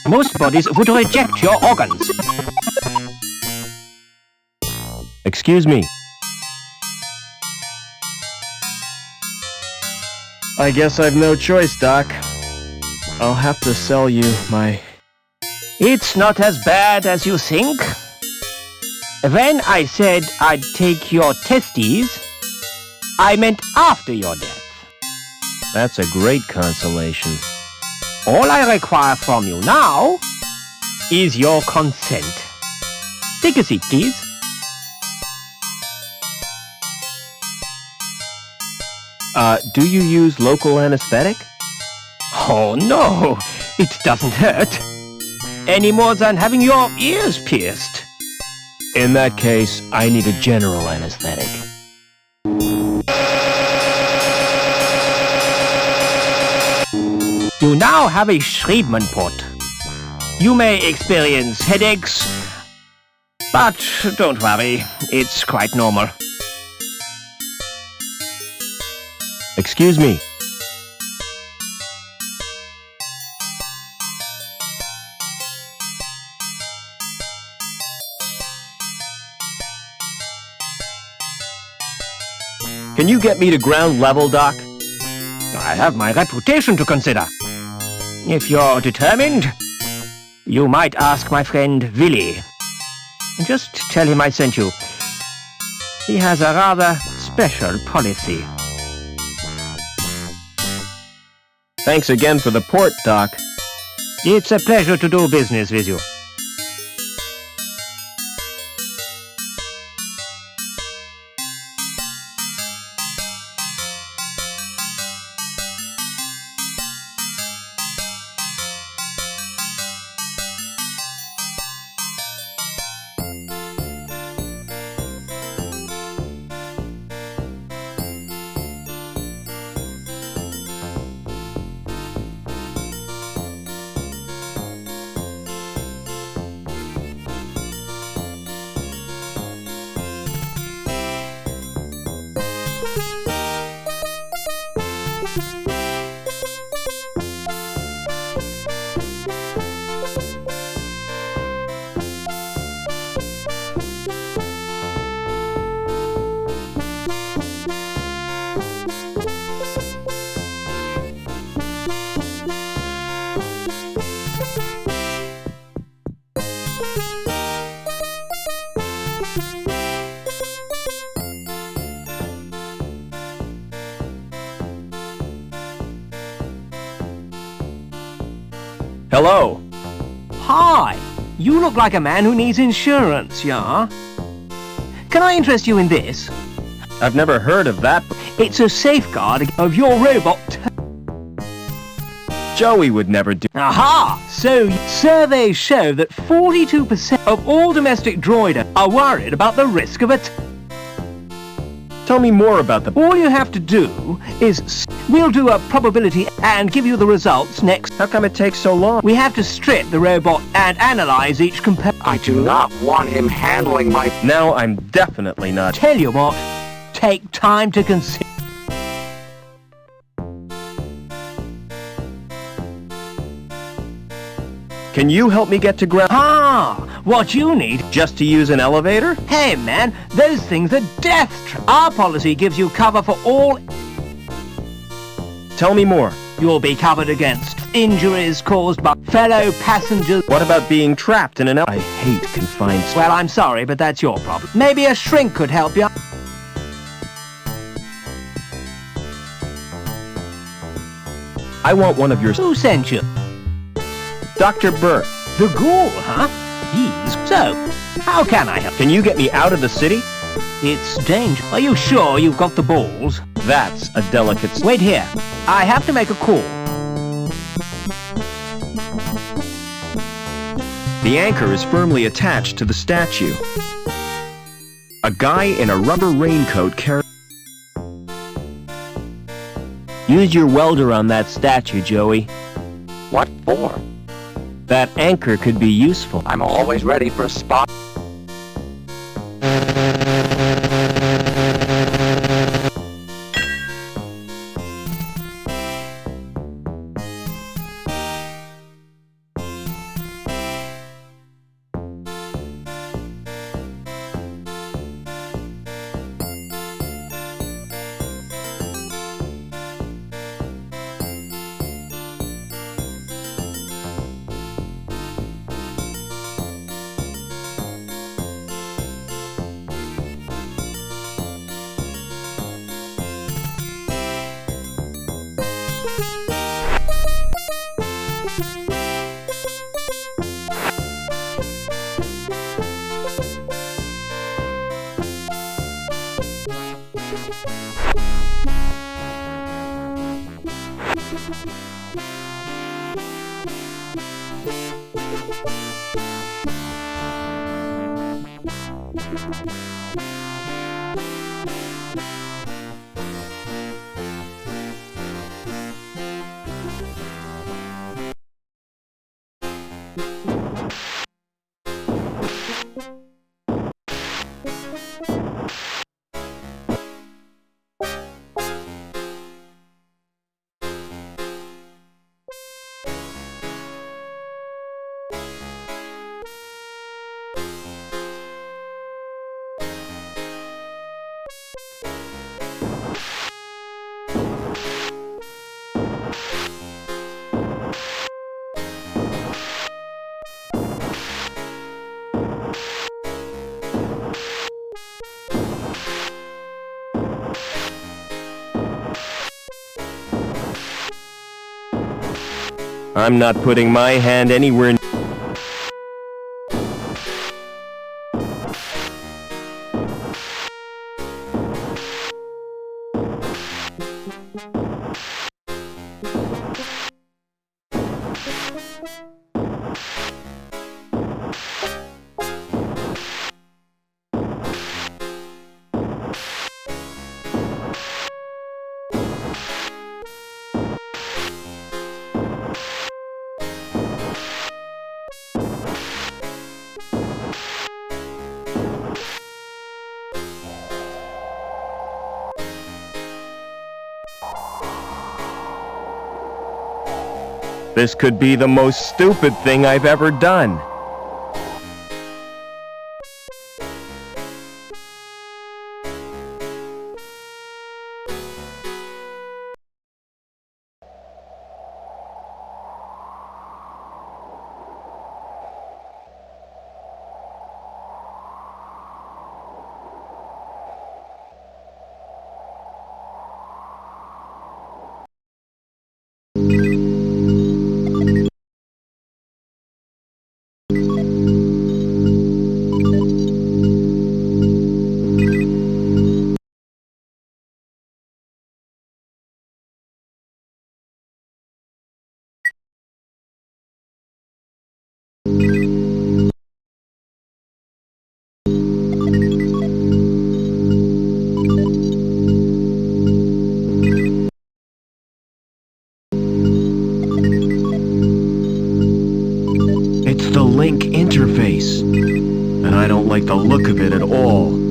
Most bodies would reject your organs. Excuse me. I guess I've no choice, Doc. I'll have to sell you my... It's not as bad as you think. When I said I'd take your testes, I meant after your death. That's a great consolation. All I require from you now is your consent. Take a seat, please. Do you use local anesthetic? Oh no, it doesn't hurt. Any more than having your ears pierced. In that case, I need a general anesthetic. You now have a Schriebman port. You may experience headaches, but don't worry, it's quite normal. Excuse me. Can you get me to ground level, Doc? I have my reputation to consider. If you're determined, you might ask my friend Willie. Just tell him I sent you. He has a rather special policy. Thanks again for the port, Doc. It's a pleasure to do business with you. Hello. Hi, you look like a man who needs insurance, yeah? Can I interest you in this? I've never heard of that. It's a safeguard of your robot. Joey would never do. Aha! So, surveys show that 42% of all domestic droiders are worried about the risk of attack. Tell me more about the... All you have to do is... We'll do a probability and give you the results next. How come it takes so long? We have to strip the robot and analyze each component. I do not want him handling my... Now I'm definitely not... Tell you what, take time to consider. Can you help me get to ground? Ah, what you need... Just to use an elevator? Hey man, those things are death traps. Our policy gives you cover for all... Tell me more. You'll be covered against injuries caused by fellow passengers. What about being trapped in an elevator? I hate confined space. Well, I'm sorry, but that's your problem. Maybe a shrink could help you. I want one of your... Who sent you? Dr. Burke. The ghoul, huh? He's... So, how can I help? Can you get me out of the city? It's dangerous. Are you sure you've got the balls? That's a delicate... Wait here. I have to make a call. The anchor is firmly attached to the statue. A guy in a rubber raincoat carries... Use your welder on that statue, Joey. What for? That anchor could be useful. I'm always ready for a spot. I'm not putting my hand anywhere... This could be the most stupid thing I've ever done. It's the link interface, and I don't like the look of it at all.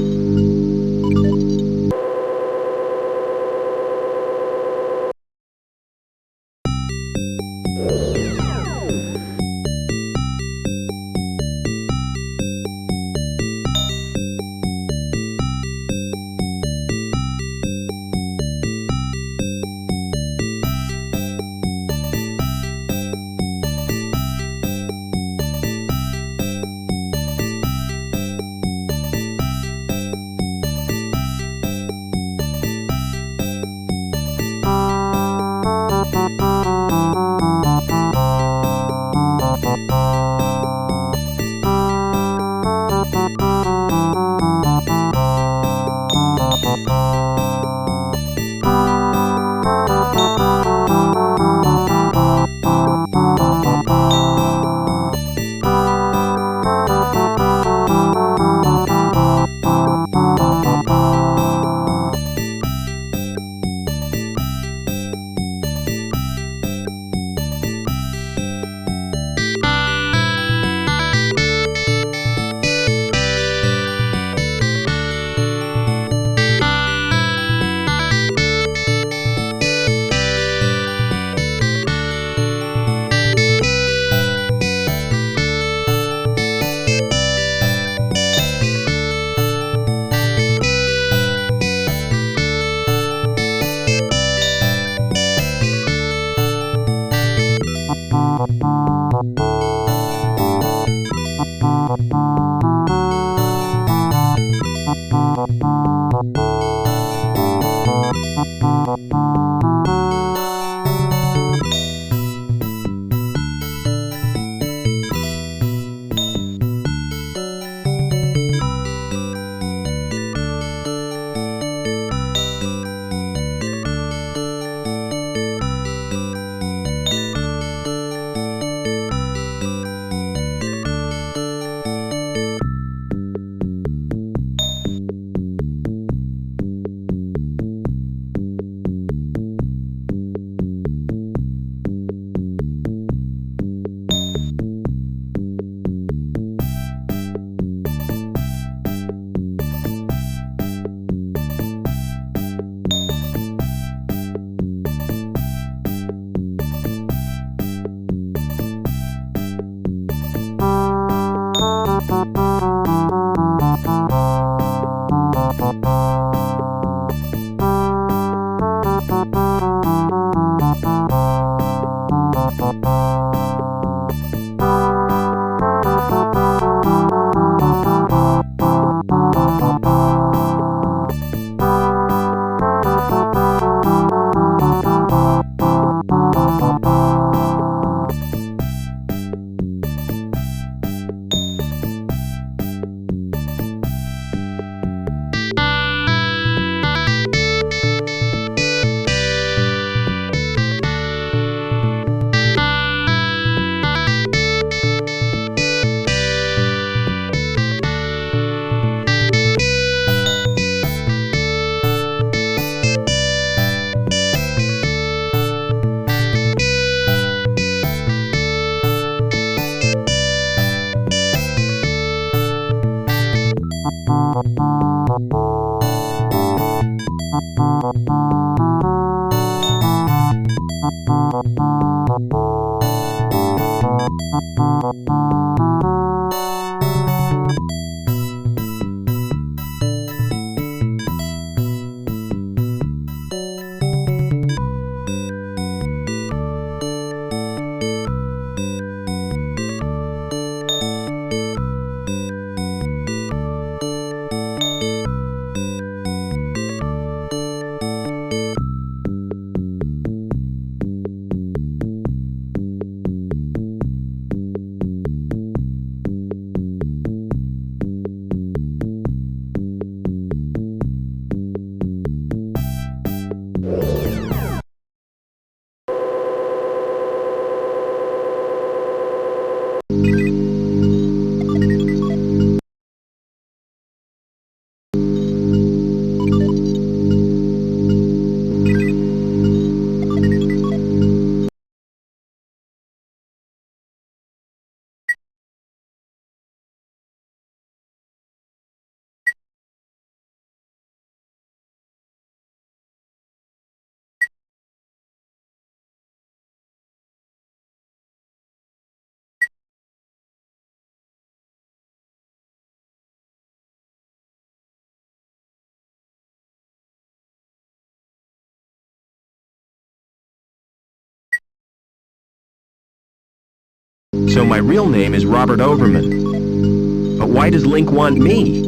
So my real name is Robert Overman. But why does Link want me?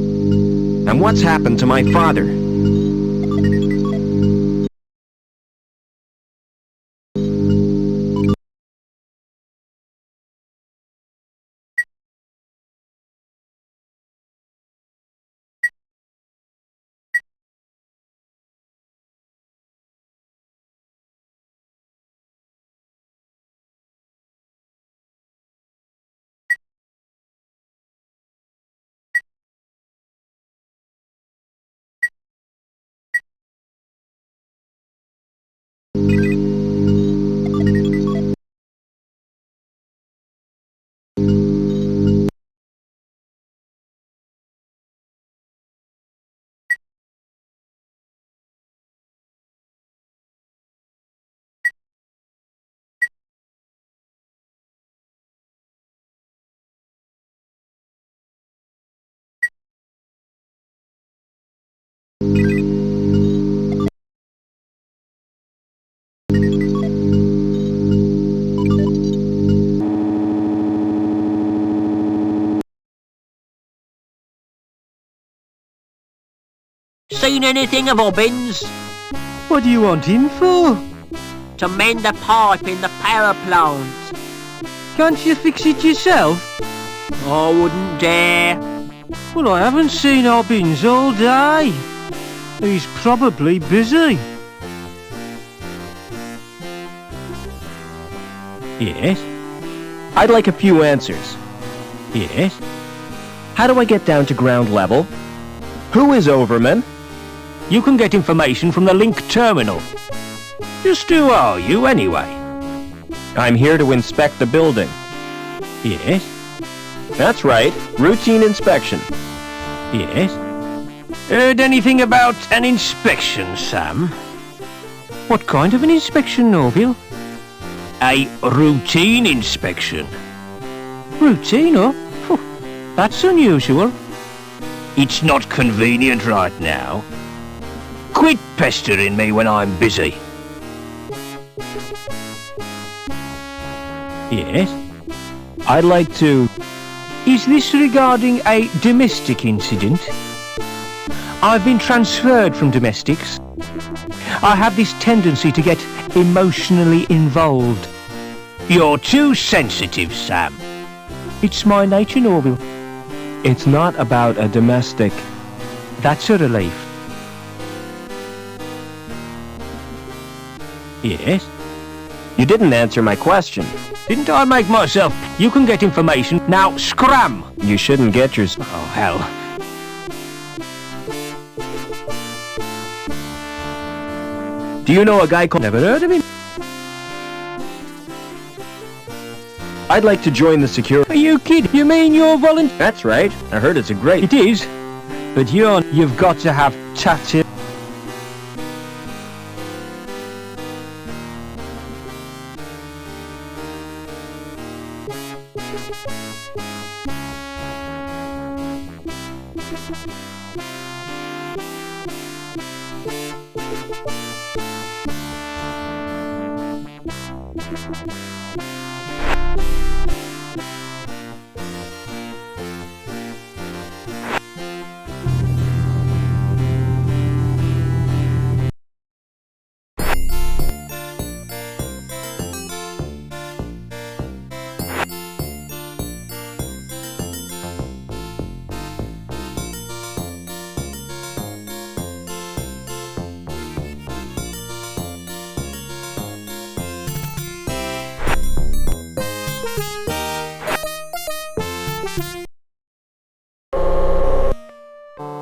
And what's happened to my father? Seen anything of Obbins? What do you want him for? To mend the pipe in the power plant. Can't you fix it yourself? I wouldn't dare. Well, I haven't seen Obbins all day. He's probably busy. Yes? I'd like a few answers. Yes? How do I get down to ground level? Who is Overman? You can get information from the Link terminal. Just who are you, anyway? I'm here to inspect the building. Yes? That's right, routine inspection. Yes? Heard anything about an inspection, Sam? What kind of an inspection, Norville? A routine inspection. Routine, huh? Phew, that's unusual. It's not convenient right now. Quit pestering me when I'm busy. Yes? I'd like to... Is this regarding a domestic incident? I've been transferred from domestics. I have this tendency to get emotionally involved. You're too sensitive, Sam. It's my nature, Norville. It's not about a domestic... That's a relief. Yes? You didn't answer my question. Didn't I make myself? You can get information. Now, scram! You shouldn't get yours... Oh, hell. Do you know a guy called... Never heard of him. I'd like to join the security... Are you kidding? You mean you're volunteer? That's right. I heard it's a great... It is. But you've got to have tattoo.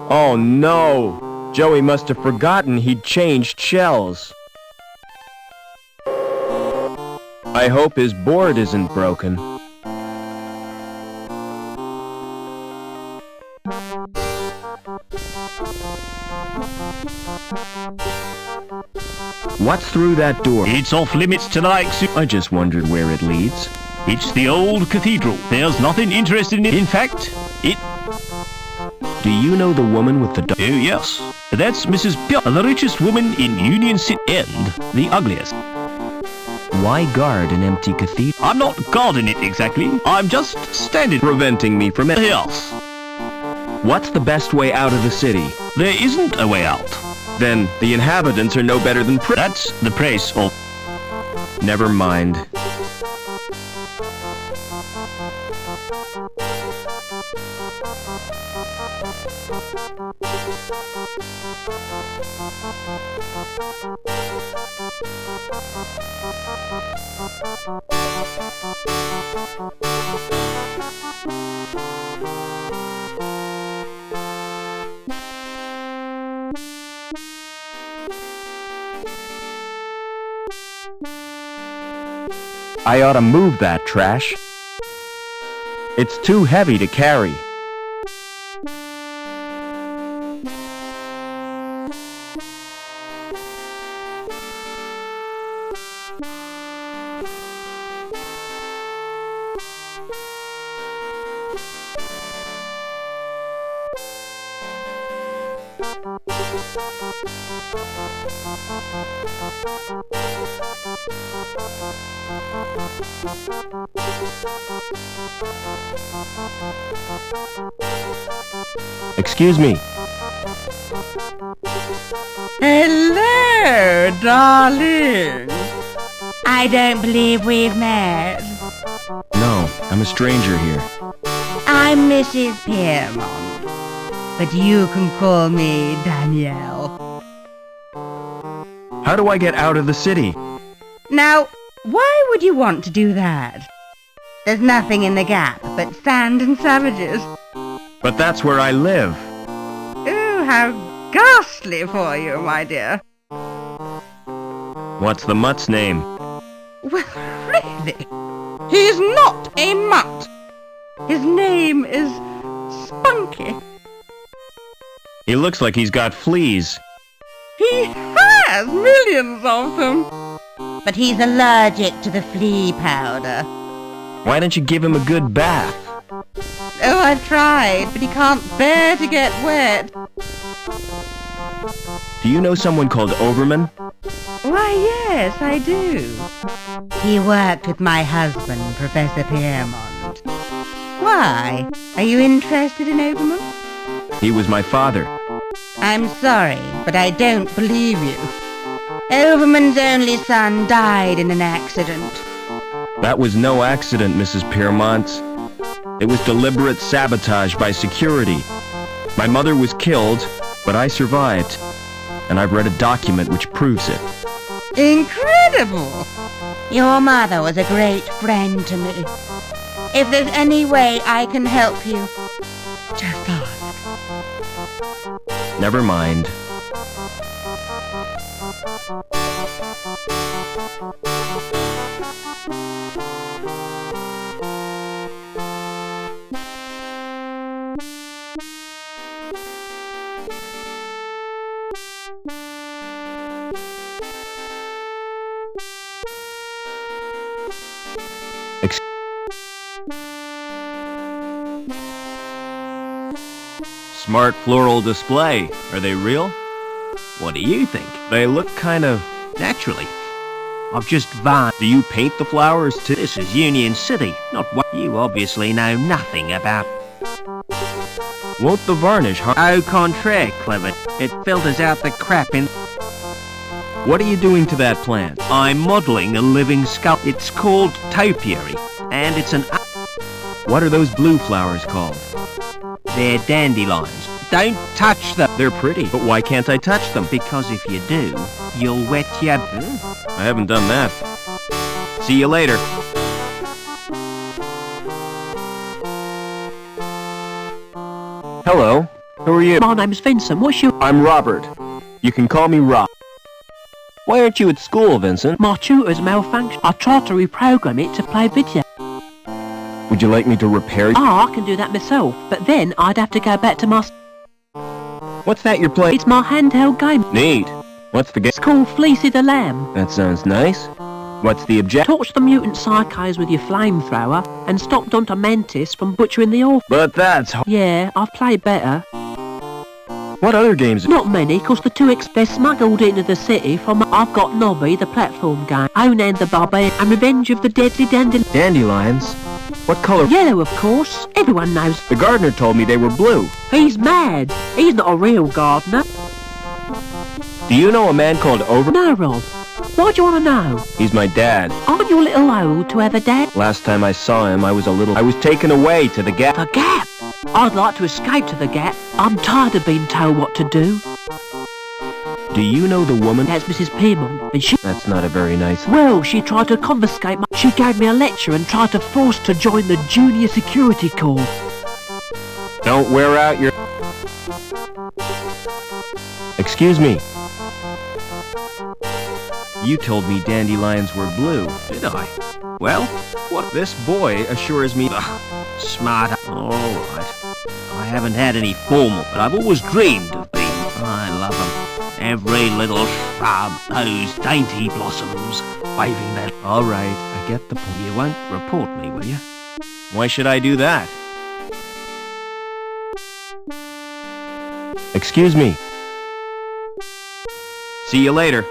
Oh no! Joey must have forgotten he'd changed shells. I hope his board isn't broken. What's through that door? It's off limits tonight. I just wondered where it leads. It's the old cathedral. There's nothing interesting in it. In fact, it... Do you know the woman with the dog? Oh, yes. That's Mrs. Piott, the richest woman in Union City and the ugliest. Why guard an empty cathedral? I'm not guarding it exactly. I'm just standing Preventing me from anything else. What's the best way out of the city? There isn't a way out. Then the inhabitants are no better than That's the price of... Never mind. I ought to move that trash. It's too heavy to carry. Excuse me. Hello, darling. I don't believe we've met. No, I'm a stranger here. I'm Mrs. Piermont, but you can call me Danielle. How do I get out of the city? Now, why would you want to do that? There's nothing in the gap but sand and savages. But that's where I live. Oh, how ghastly for you, my dear. What's the mutt's name? Well, really, he's not a mutt. His name is Spunky. He looks like he's got fleas. He has millions of them. But he's allergic to the flea powder. Why don't you give him a good bath? Oh, I've tried, but he can't bear to get wet. Do you know someone called Overman? Why, yes, I do. He worked with my husband, Professor Piermont. Why? Are you interested in Overman? He was my father. I'm sorry, but I don't believe you. Overman's only son died in an accident. That was no accident, Mrs. Piermont. It was deliberate sabotage by security. My mother was killed, but I survived. And I've read a document which proves it. Incredible! Your mother was a great friend to me. If there's any way I can help you, just ask. Never mind. Smart floral display. Are they real? What do you think? They look kind of... Naturally. I've just varnished. Do you paint the flowers too? This is Union City, not what you obviously know nothing about. Won't the varnish harm? Au contraire, Clement. It filters out the crap in... What are you doing to that plant? I'm modelling a living sculpture. It's called topiary, and it's an... What are those blue flowers called? They're dandelions. Don't touch them. They're pretty, but why can't I touch them? Because if you do, you'll wet your... I haven't done that. See you later. Hello. Who are you? My name's Vincent. What's your... I'm Robert. You can call me Rob. Why aren't you at school, Vincent? My tutor's malfunctioned. I tried to reprogram it to play video. Would you like me to repair it? I can do that myself, but then I'd have to go back to my... What's that you're playing? It's my handheld game. Neat. What's the game? It's called Fleecy the Lamb. That sounds nice. What's the objective? Torch the mutant psychos with your flamethrower and stop Donta Mantis from butchering the orphan. But that's... Yeah, I've played better. What other games? Not many, 'cause the two they're smuggled into the city from... I've got Nobby, the platform game, Onan the Barbarian, and Revenge of the Deadly Dandelion. Dandelions? What color? Yellow, of course. Everyone knows. The gardener told me they were blue. He's mad. He's not a real gardener. Do you know a man called Over? No, Rob. Why do you want to know? He's my dad. Aren't you a little old to have a dad? Last time I saw him, I was taken away to the Gap. The Gap? I'd like to escape to the Gap. I'm tired of being told what to do. Do you know the woman? That's Mrs. Piermont, and she... That's not a very nice... Well, she tried to confiscate my... She gave me a lecture and tried to force to join the Junior Security Corps. Don't wear out your... Excuse me. You told me dandelions were blue. Did I? Well, what? This boy assures me... Smart. All right. I haven't had any formal, but I've always dreamed of being. I love them. Every little shrub, those dainty blossoms, waving their... All right, I get the point. You won't report me, will you? Why should I do that? Excuse me. See you later.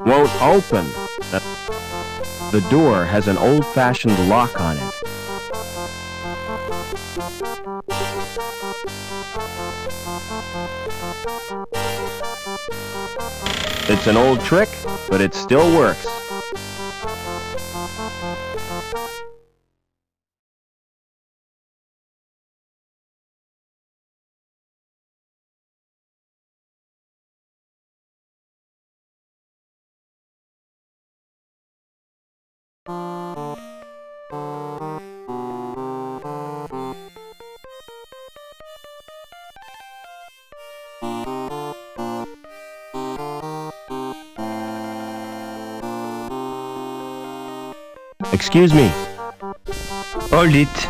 Won't open. The door has an old-fashioned lock on it. It's an old trick, but it still works. Excuse me. Hold it.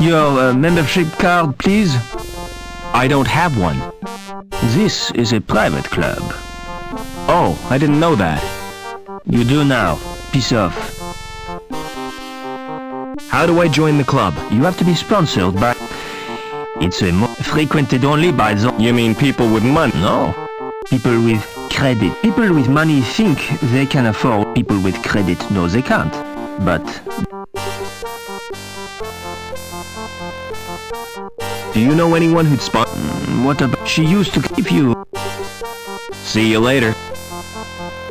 Your membership card, please. I don't have one. This is a private club. Oh, I didn't know that. You do now. Piss off. How do I join the club? You have to be sponsored by... It's frequented only by the... You mean people with money? No. People with credit. People with money think they can afford. People with credit know they can't. But... Do you know anyone who'd sponsor? What about... She used to keep you... See you later.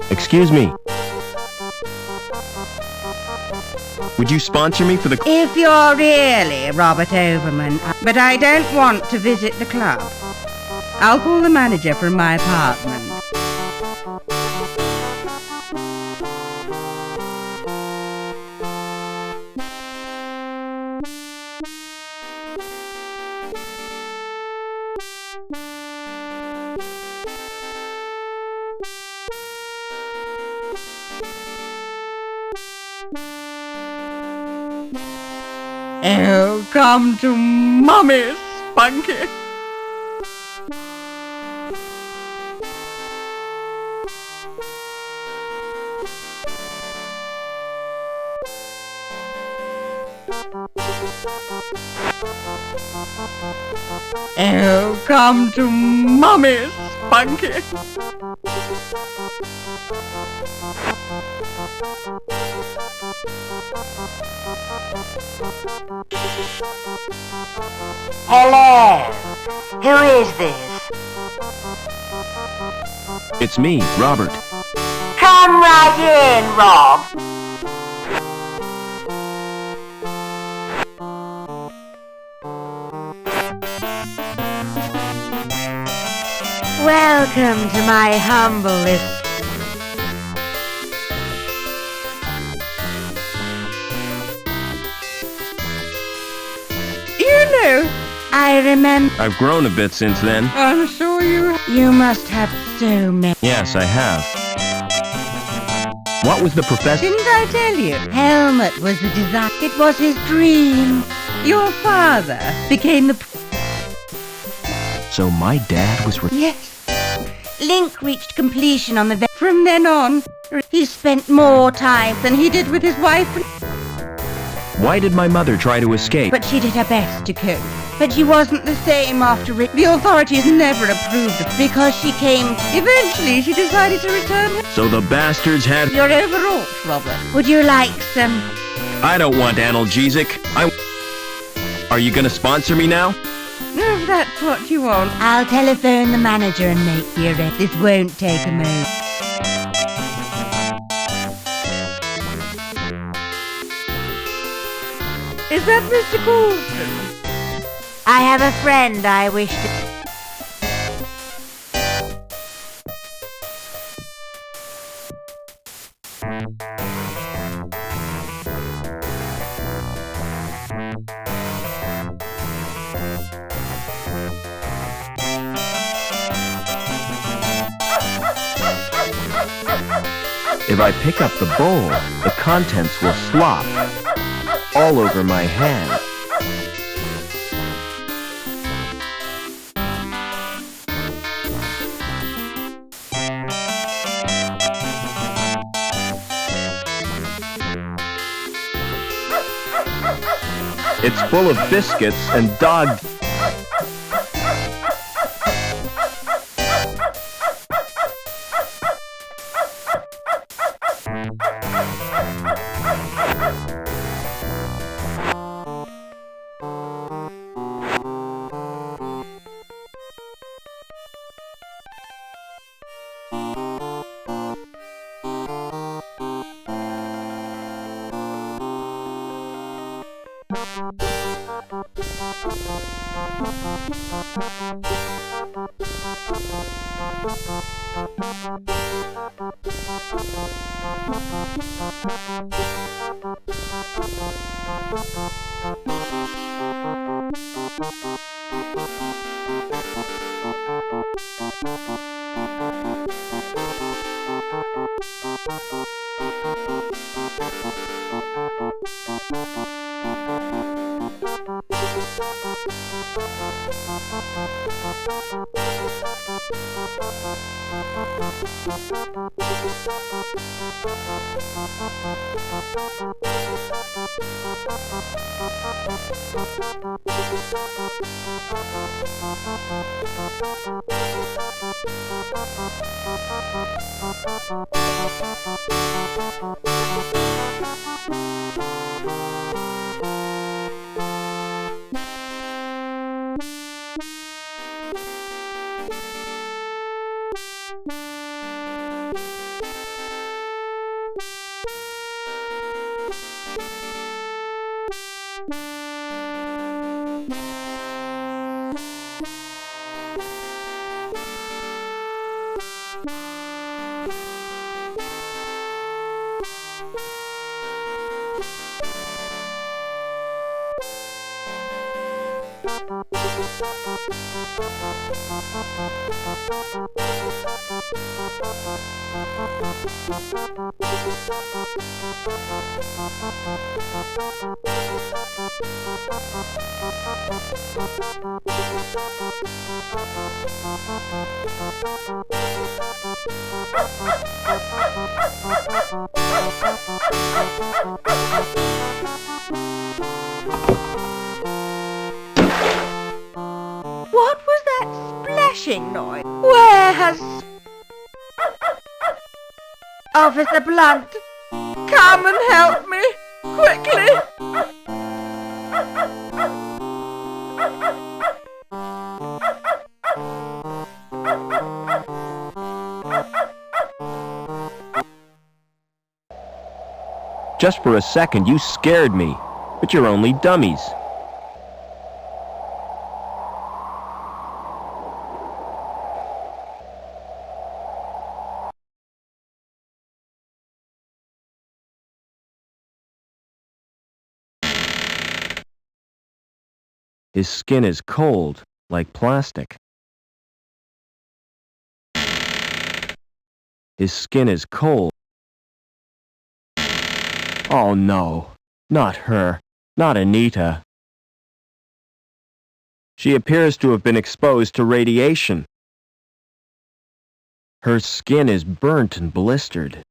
Excuse me. Would you sponsor me for the... If you're really Robert Overman, but I don't want to visit the club. I'll call the manager from my apartment. Oh, come to Mummy, Spunky. Oh, come to Mummy, Spunky. Hello. Who is this? It's me, Robert. Come right in, Rob. Welcome to my humble little... I remember... I've grown a bit since then. I'm sure you must have so many... Yes, I have. What was the professor? Didn't I tell you? Helmut was the design. It was his dream. Your father became the... So my dad was Yes. Link reached completion on the... From then on, he spent more time than he did with his wife. Why did my mother try to escape? But she did her best to cope. But she wasn't the same after Rick. The authorities never approved of because she came... Eventually, she decided to return... So the bastards had... Your overwrought, Robert. Would you like some... I don't want analgesic. Are you gonna sponsor me now? If that's what you want. I'll telephone the manager and make you arrest. This won't take a moment. Is that Mr. Coulson? I have a friend I wish to... If I pick up the bowl, the contents will slop all over my hand. It's full of biscuits and dog... What was that splashing noise? Where has... Officer Blunt, come and help me, quickly! Just for a second, you scared me. But you're only dummies. His skin is cold, like plastic. His skin is cold. Oh no, not her, not Anita. She appears to have been exposed to radiation. Her skin is burnt and blistered.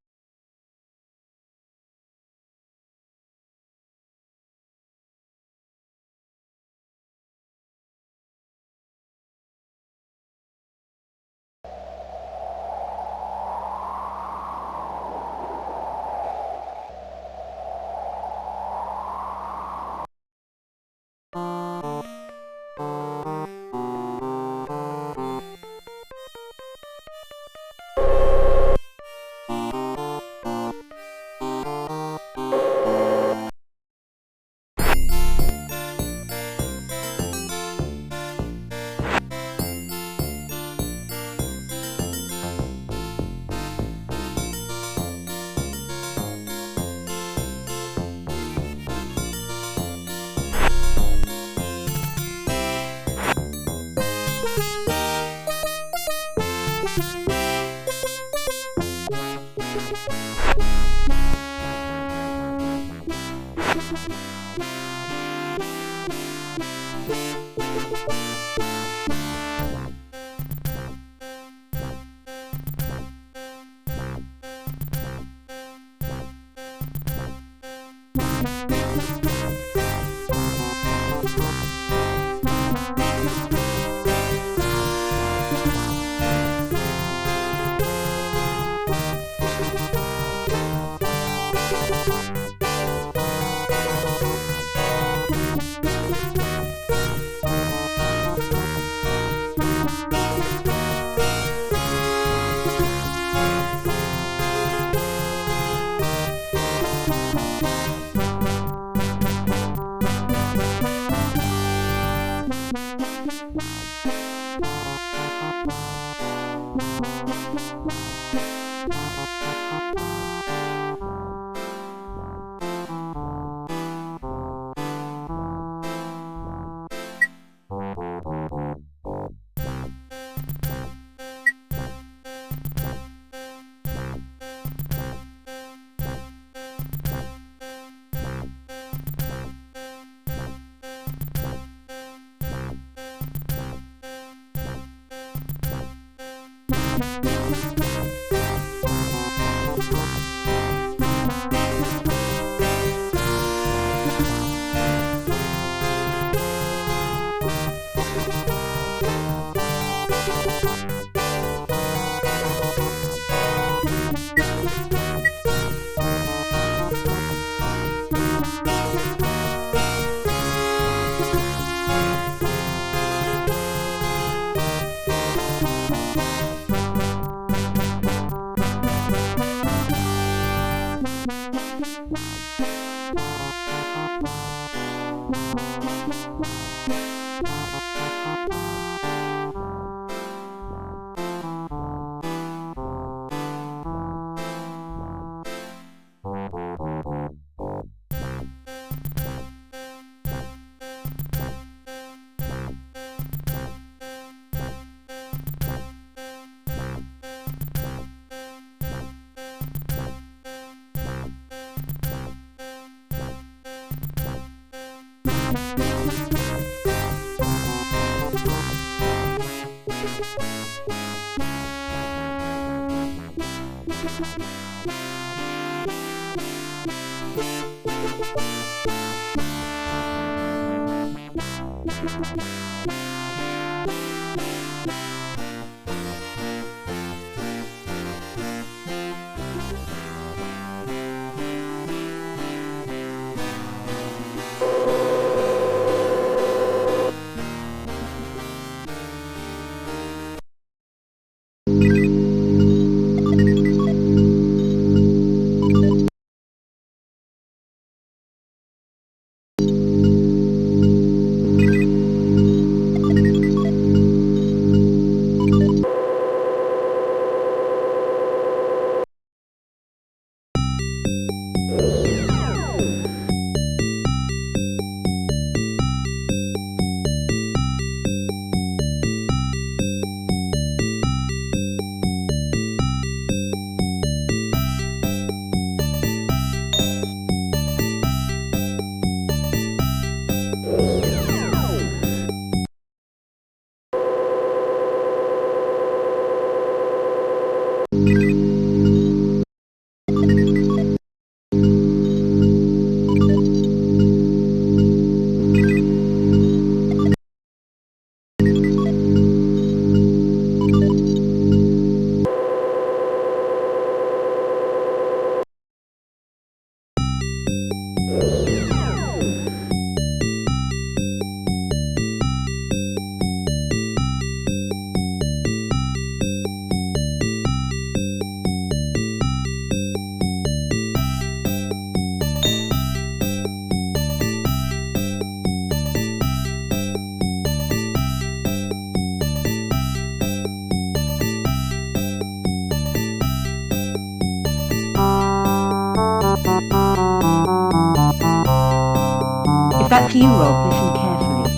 If that's you, Rob, listen carefully.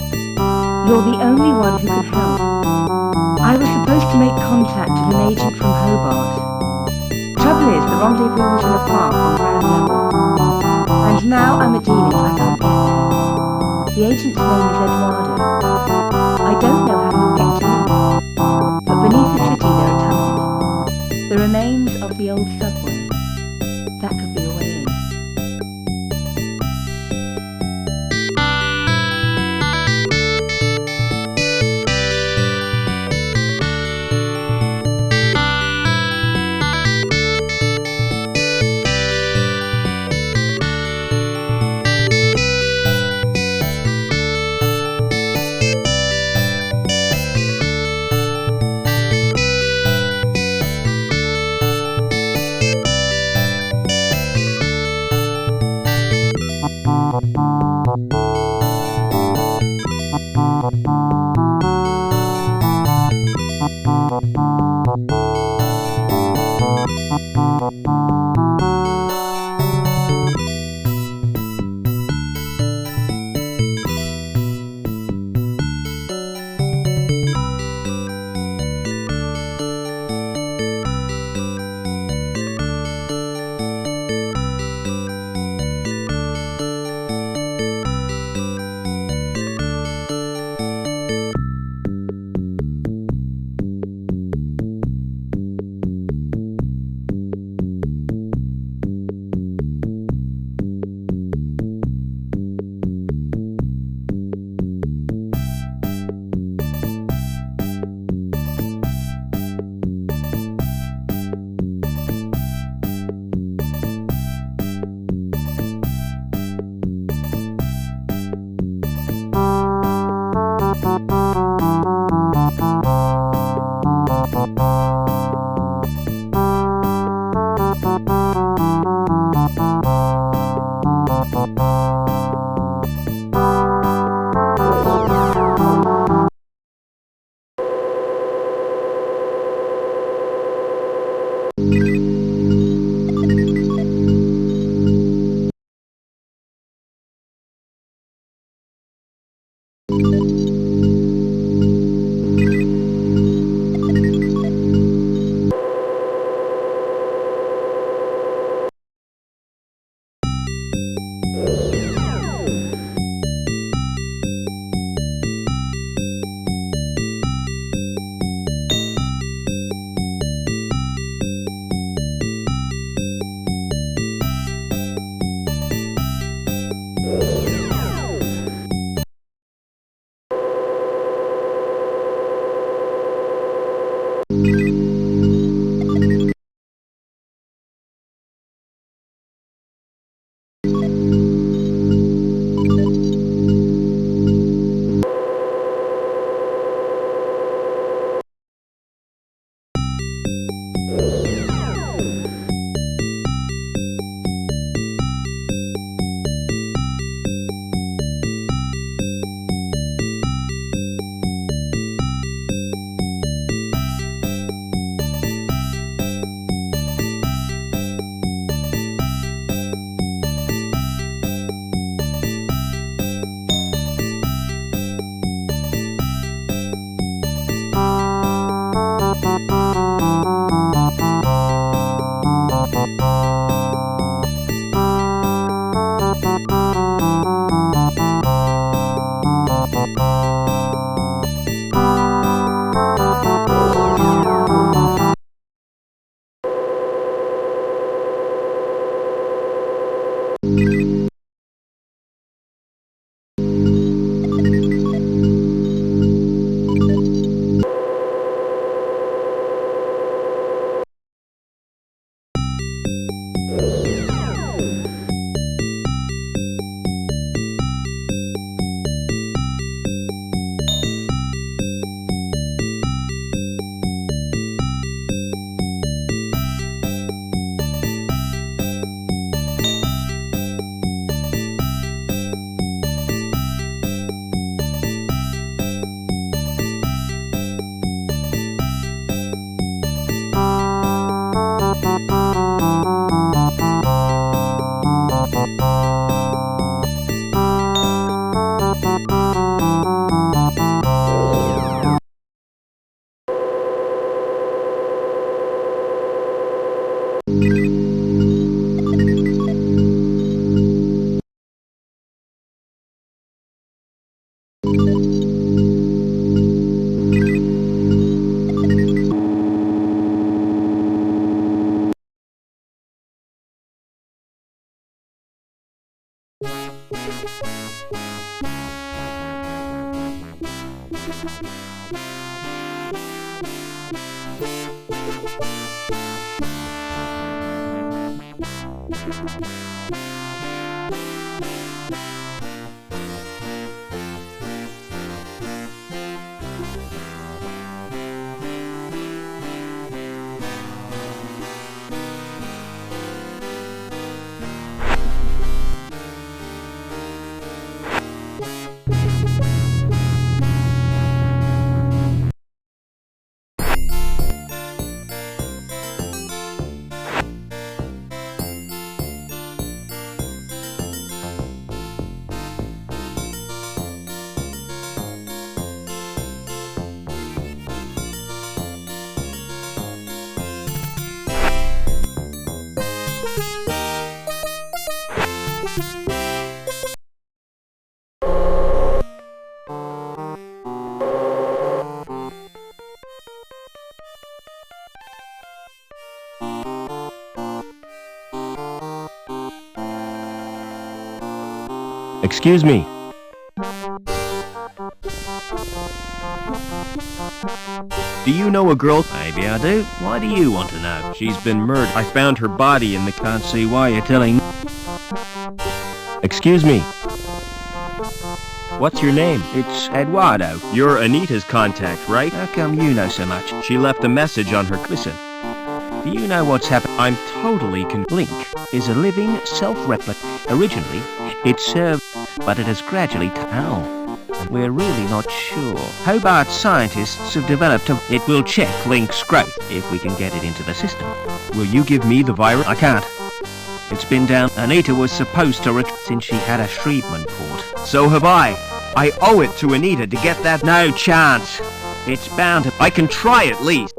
You're the only one who can help. I was supposed to make contact with an agent from Hobart. Trouble is, the rendezvous is in a park on ground level. And now I'm a dealing I can't get there. The agent's name is Eduardo. I don't know how you'll get to me, but beneath the city there are tunnels. The remains of the old subway. That could be a way in. Excuse me. Do you know a girl? Maybe I do. Why do you want to know? She's been murdered. I found her body in the... Can't see why you're telling me. Excuse me. What's your name? It's Eduardo. You're Anita's contact, right? How come you know so much? She left a message on her... Listen. Do you know what's happened? I'm totally Link is a living self-replica. Originally, it served, but it has gradually... How? We're really not sure. Hobart scientists have developed a... It will check Link's growth if we can get it into the system. Will you give me the virus? I can't. It's been down. Anita was supposed to since she had a treatment port. So have I. I owe it to Anita to get that... No chance. It's bound to... I can try at least.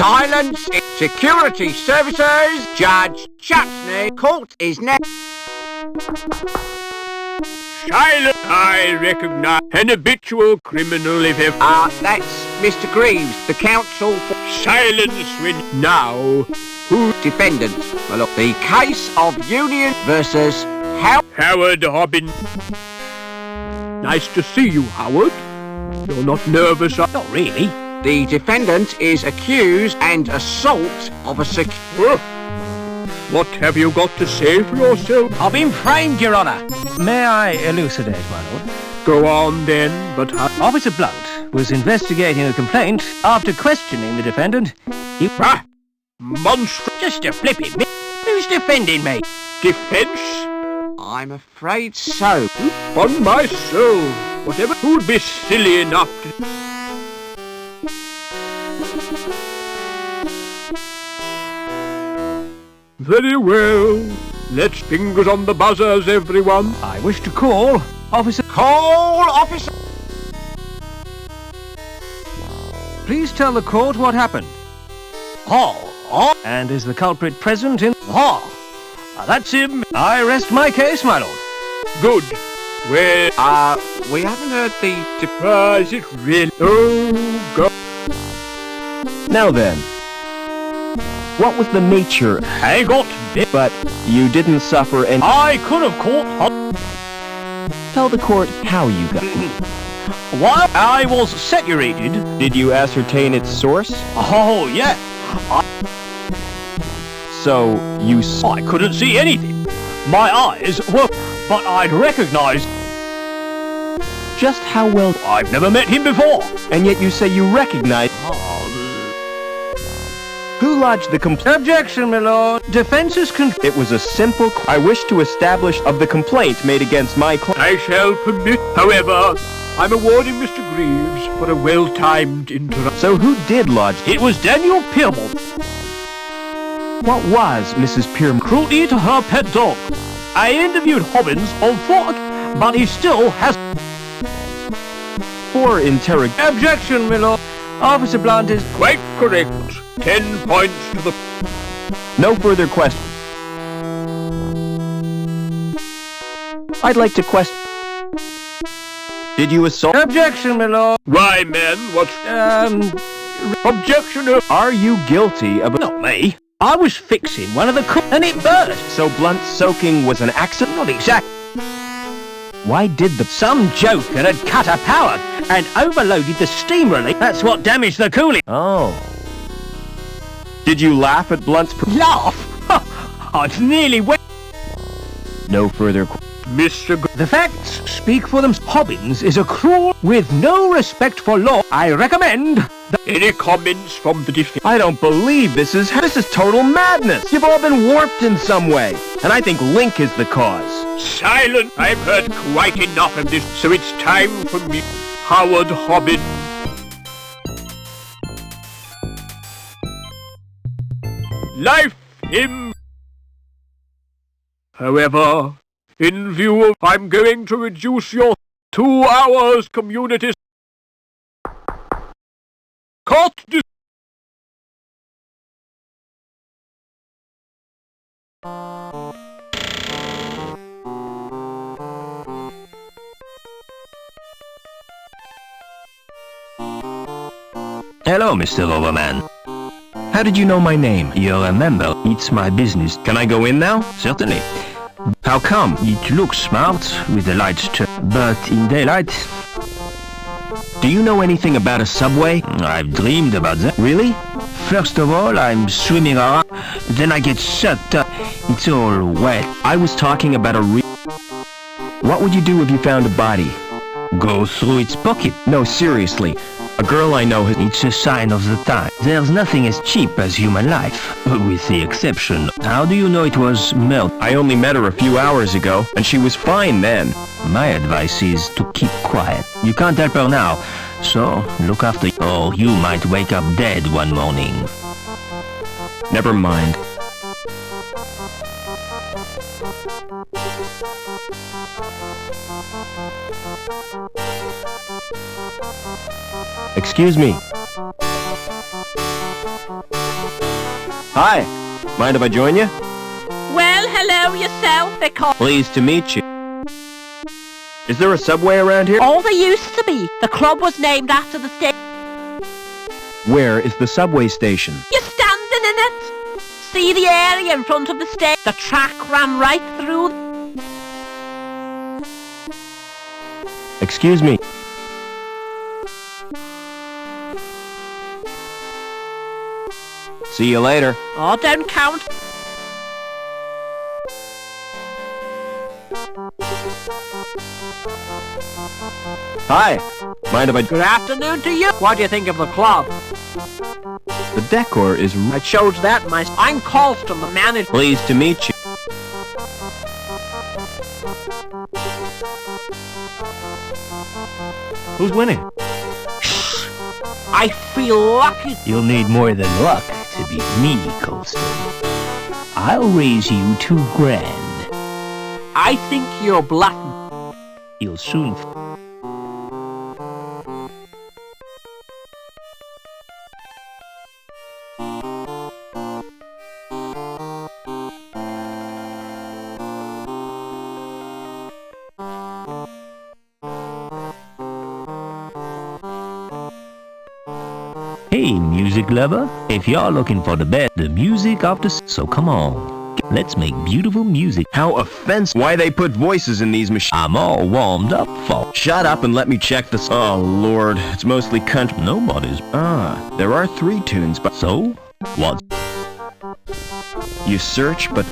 Silence! Security services! Judge Chutney, court is now... Silence! I recognize an habitual criminal if ever... that's Mr. Greaves, the counsel for... Silence when... Now, who... Defendant. Well, look, the case of Union versus... Howard Hobbin. Nice to see you, Howard. You're not nervous? Not really. The defendant is accused and assault of a What have you got to say for yourself? I've been framed, Your Honour. May I elucidate, my lord? Go on then, but how... Officer Blunt was investigating a complaint. After questioning the defendant, he... Monster... Just a flipping me. Who's defending me? Defence? I'm afraid so. On my soul, whatever... Who'd be silly enough to... Very well. Let's fingers on the buzzers, everyone. I wish to call Officer... Call officer! Please tell the court what happened. And is the culprit present in... That's him. I rest my case, my lord. Good. Well, We haven't heard the... is it really? Oh, God. Now then, what was the nature? I got it. But you didn't suffer and... I could have caught... Tell the court how you got... While I was saturated... Did you ascertain its source? Oh, yeah. So, you I couldn't see anything. My eyes were... But I'd recognize... Just how well... I've never met him before. And yet you say you recognize... Who lodged the complaint? Objection, my lord. Defense is It was a simple... I wish to establish of the complaint made against my client. I shall permit. However, I'm awarding Mr. Greaves for a well-timed interruption. So who did lodge... It was Daniel Pearmont. What was Mrs. Pearmont? Cruelty to her pet dog. I interviewed Hobbins on foot, but he still has... For interrogation. Objection, my lord. Officer Blunt is... Quite correct. 10 points to the... No further questions. I'd like to question... Did you assault... Objection, my lord. Why, man, what's... Objection, Are you guilty of... Not me. I was fixing one of the and it burst. So blunt soaking was an accident? Not exact. Why did the... Some joker had cut a power and overloaded the steam relief. That's what damaged the cooling. Oh. Did you laugh at Blunt's... Laugh? I nearly went... No further... Mr. The facts speak for them. Hobbins is a cruel with no respect for law. I recommend... Any comments from the defense? I don't believe this is total madness. You've all been warped in some way. And I think Link is the cause. Silent! I've heard quite enough of this, so it's time for me. Howard Hobbins. Life him. However, in view of I'm going to reduce your 2 hours community. Court dis- Hello, Mr. Overman. How did you know my name? You're a member. It's my business. Can I go in now? Certainly. How come? It looks smart with the lights turned, but in daylight... Do you know anything about a subway? I've dreamed about that. Really? First of all, I'm swimming around, then I get sucked up. It's all wet. I was talking about a What would you do if you found a body? Go through its pocket. No, seriously. A girl I know has... It's a sign of the time. There's nothing as cheap as human life, with the exception. How do you know it was murder? I only met her a few hours ago, and she was fine then. My advice is to keep quiet. You can't help her now, so look after... Or you might wake up dead one morning. Never mind. Excuse me. Hi. Mind if I join you? Well, hello yourself, because... Pleased to meet you. Is there a subway around here? Oh, there used to be. The club was named after the station. Where is the subway station? You're standing in it. See the area in front of the station? The track ran right through. Excuse me. See you later. Oh, don't count. Hi. Mind if I... Good afternoon to you. What do you think of the club? The decor is... I chose that myself. I'm Colston, the manager. Pleased to meet you. Who's winning? Shh. I feel lucky. You'll need more than luck to beat me, Colston. I'll raise you 2 grand. I think you're black. You'll soon... Hey, music lover, if you're looking for the best, the music of the... So come on, let's make beautiful music. How offensive. Why they put voices in these machines? I'm all warmed up for... Shut up and let me check this. Oh, Lord, it's mostly country. Nobody's... There are 3 tunes, but... So? What? You search, but...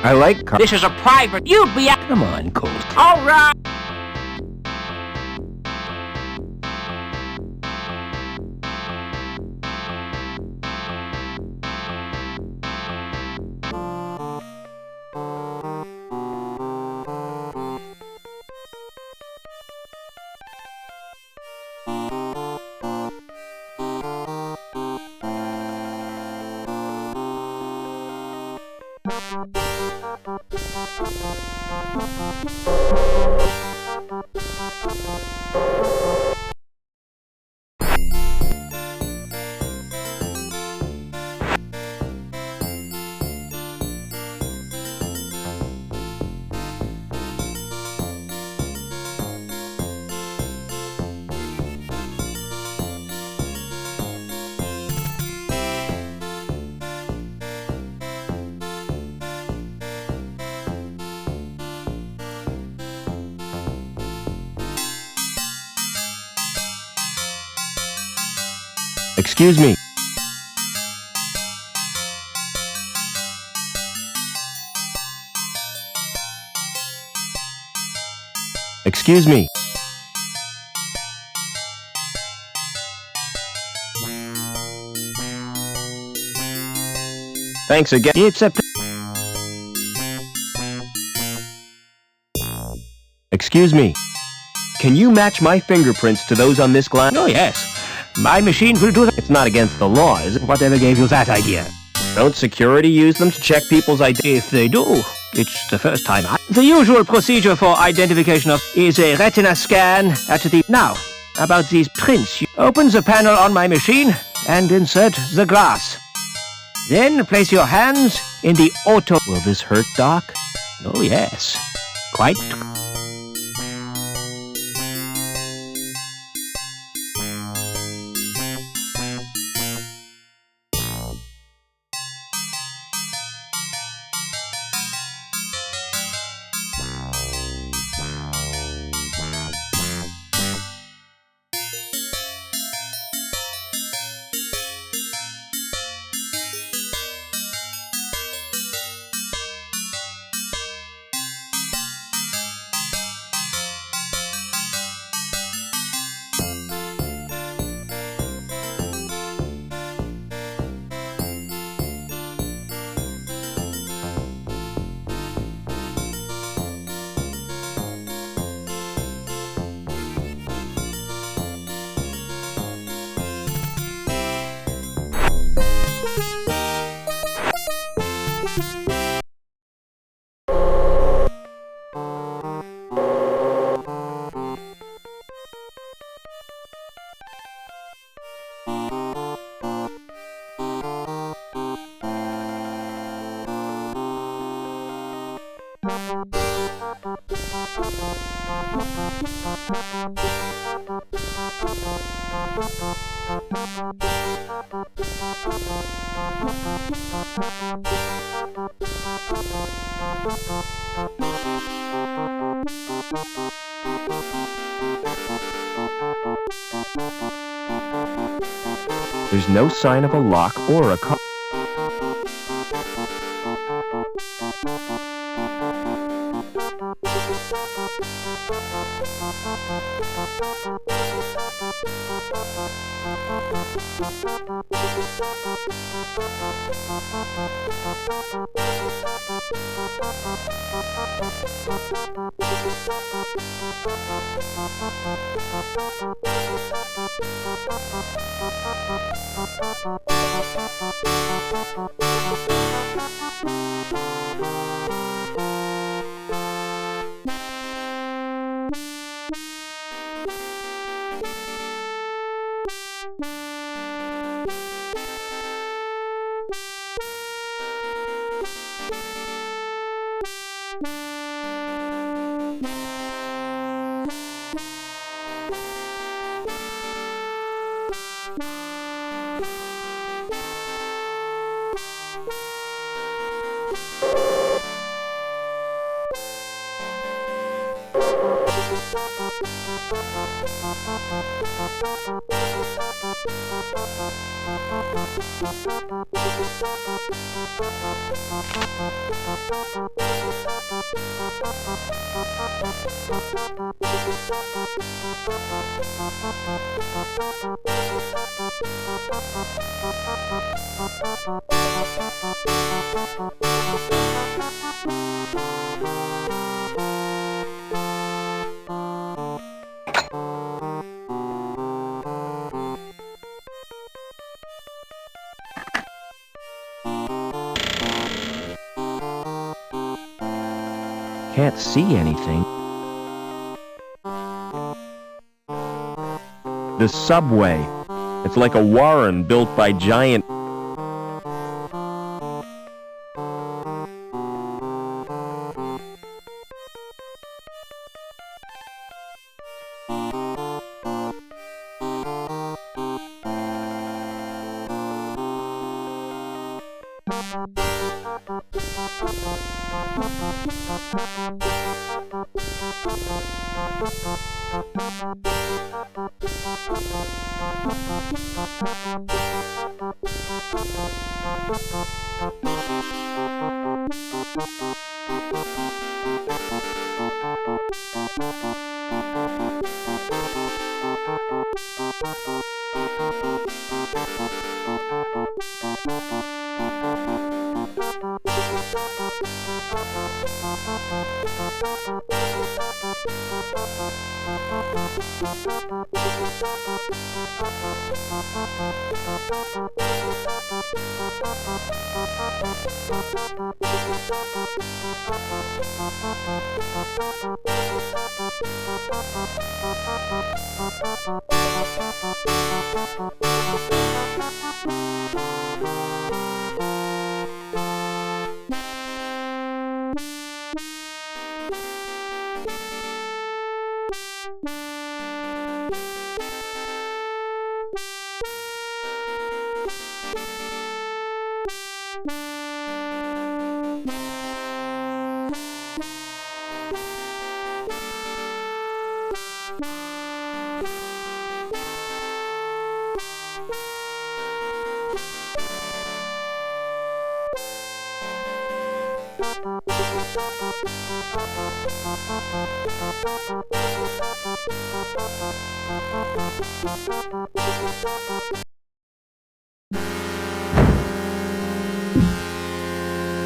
I like... This is a private. You'd be... Come on, Coast. All right. Excuse me. Excuse me. Thanks again. It's a... Excuse me. Can you match my fingerprints to those on this glass? Oh, yes. My machine will do that. It's not against the law, is it? Whatever gave you that idea? Don't security use them to check people's ID? If they do, it's the first time The usual procedure for identification of is a retina scan at the... Now, about these prints. You open the panel on my machine and insert the glass. Then place your hands in the auto... Will this hurt, Doc? Oh, yes. Quite... There's no sign of a lock or a car. Can't see anything. The subway. It's like a warren built by giant...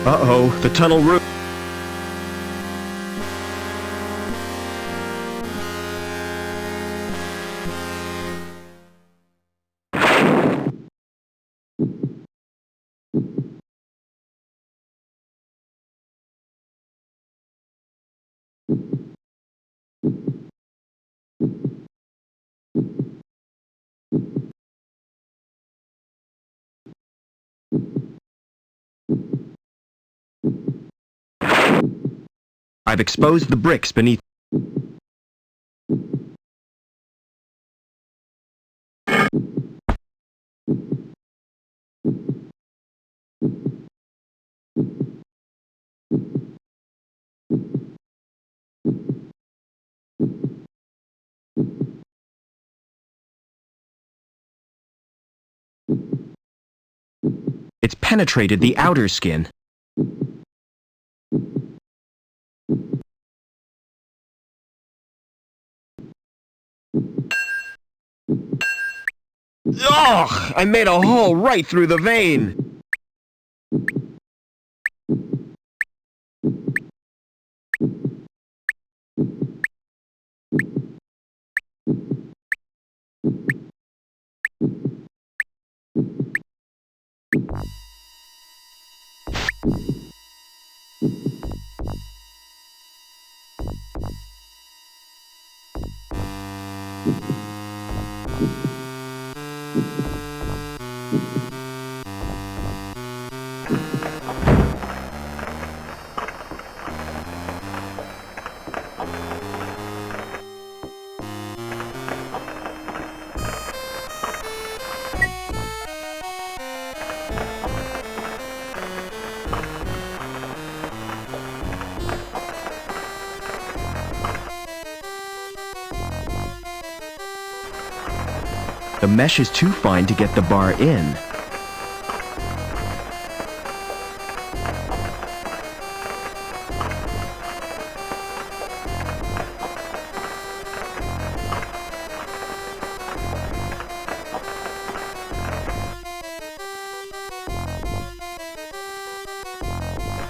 Uh-oh, the tunnel roof. I've exposed the bricks beneath. It's penetrated the outer skin. Ugh! I made a hole right through the vein! The mesh is too fine to get the bar in.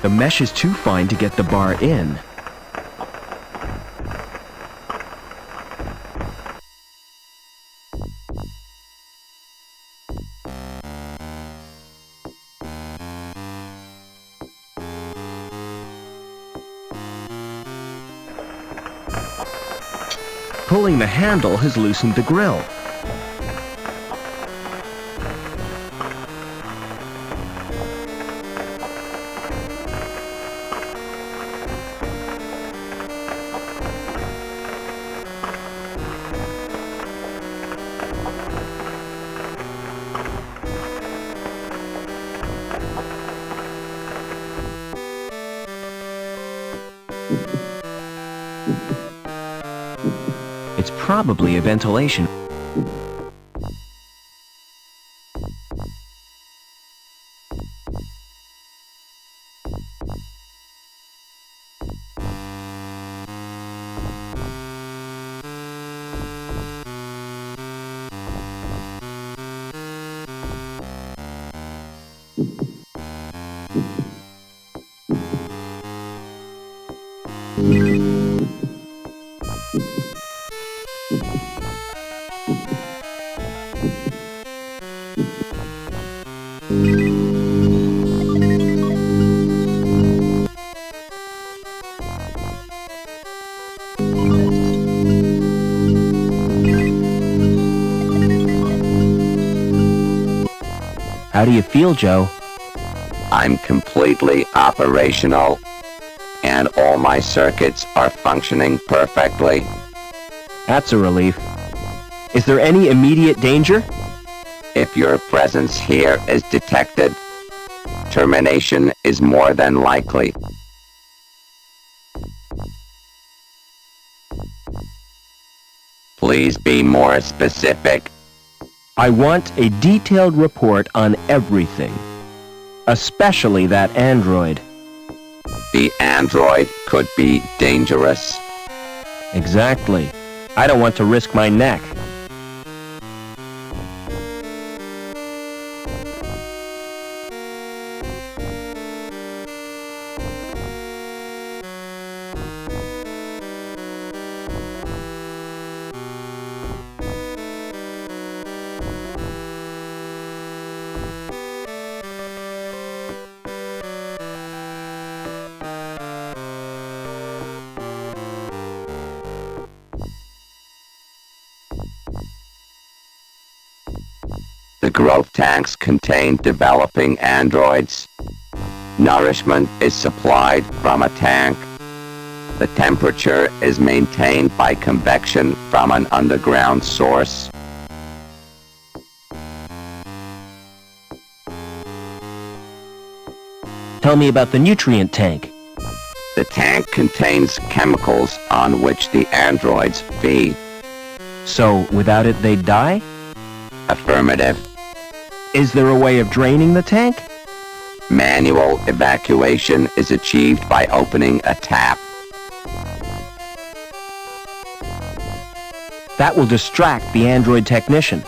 The mesh is too fine to get the bar in. Pulling the handle has loosened the grill. It's probably a ventilation. How do you feel, Joe? I'm completely operational, and all my circuits are functioning perfectly. That's a relief. Is there any immediate danger? If your presence here is detected, termination is more than likely. Please be more specific. I want a detailed report on everything, especially that android. The android could be dangerous. Exactly. I don't want to risk my neck. The growth tanks contain developing androids. Nourishment is supplied from a tank. The temperature is maintained by convection from an underground source. Tell me about the nutrient tank. The tank contains chemicals on which the androids feed. So, without it, they'd die? Affirmative. Is there a way of draining the tank? Manual evacuation is achieved by opening a tap. That will distract the android technician.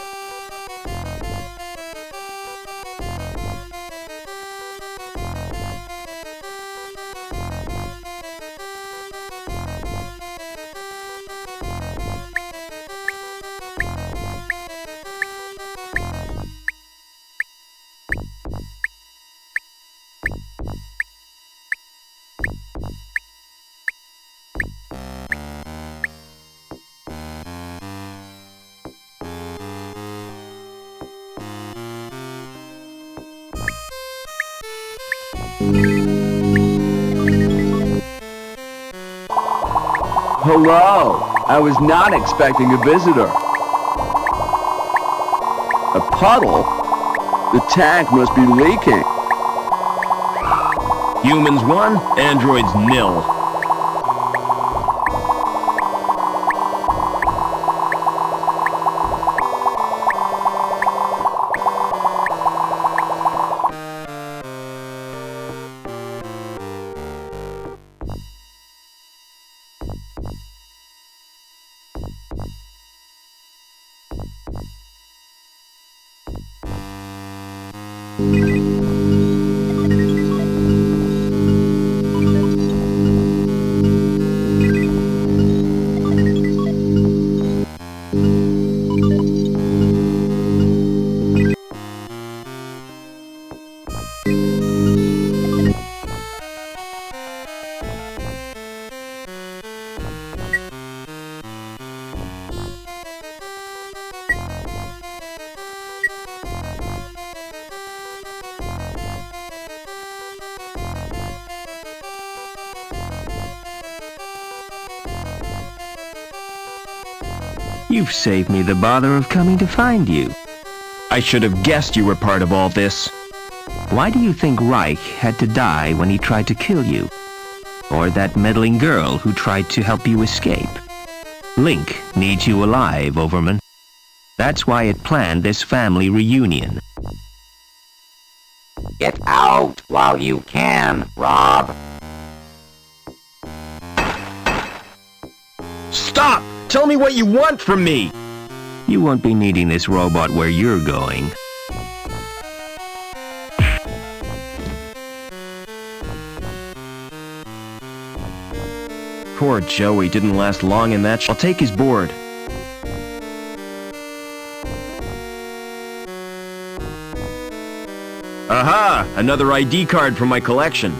Hello! I was not expecting a visitor. A puddle? The tank must be leaking. Humans 1, androids 0. You've saved me the bother of coming to find you. I should have guessed you were part of all this. Why do you think Reich had to die when he tried to kill you? Or that meddling girl who tried to help you escape? Link needs you alive, Overman. That's why it planned this family reunion. Get out while you can, Rob. Stop! Tell me what you want from me! You won't be needing this robot where you're going. Poor Joey didn't last long in that I'll take his board. Aha! Another ID card from my collection.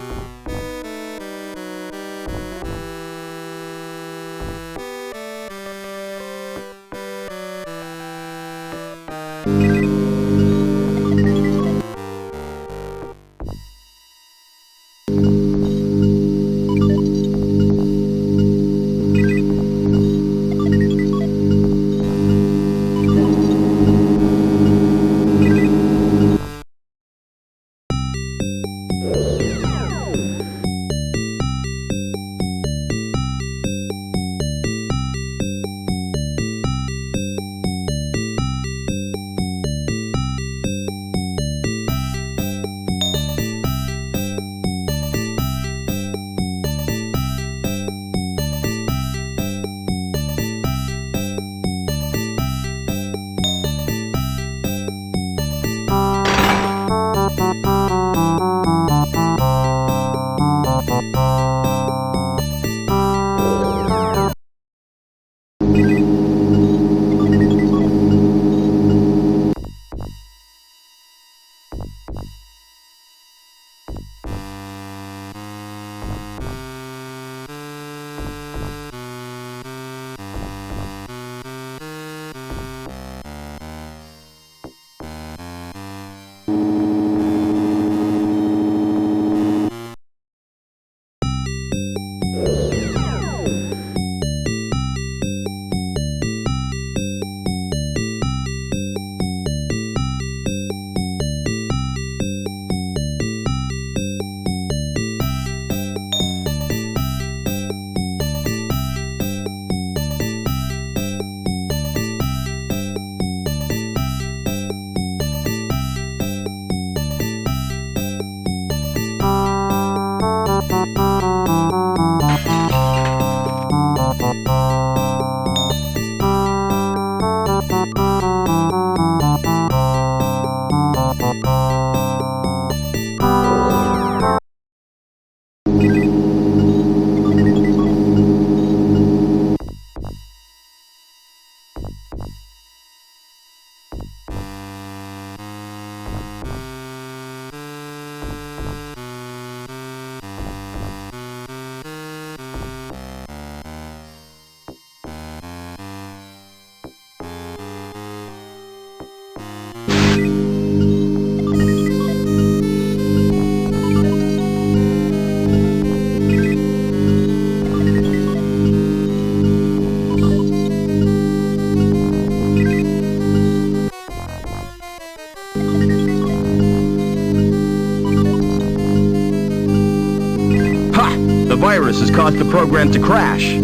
virus has caused the program to crash.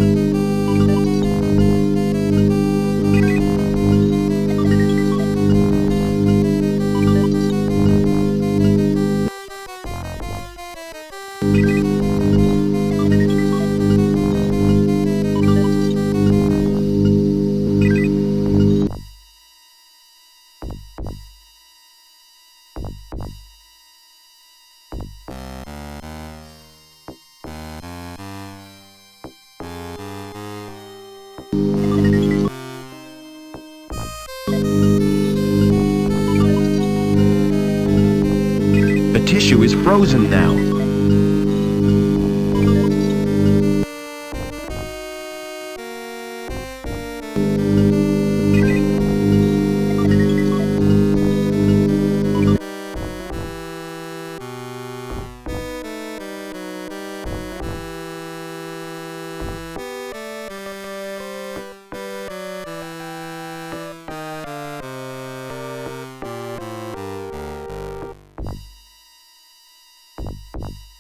The tissue is frozen now.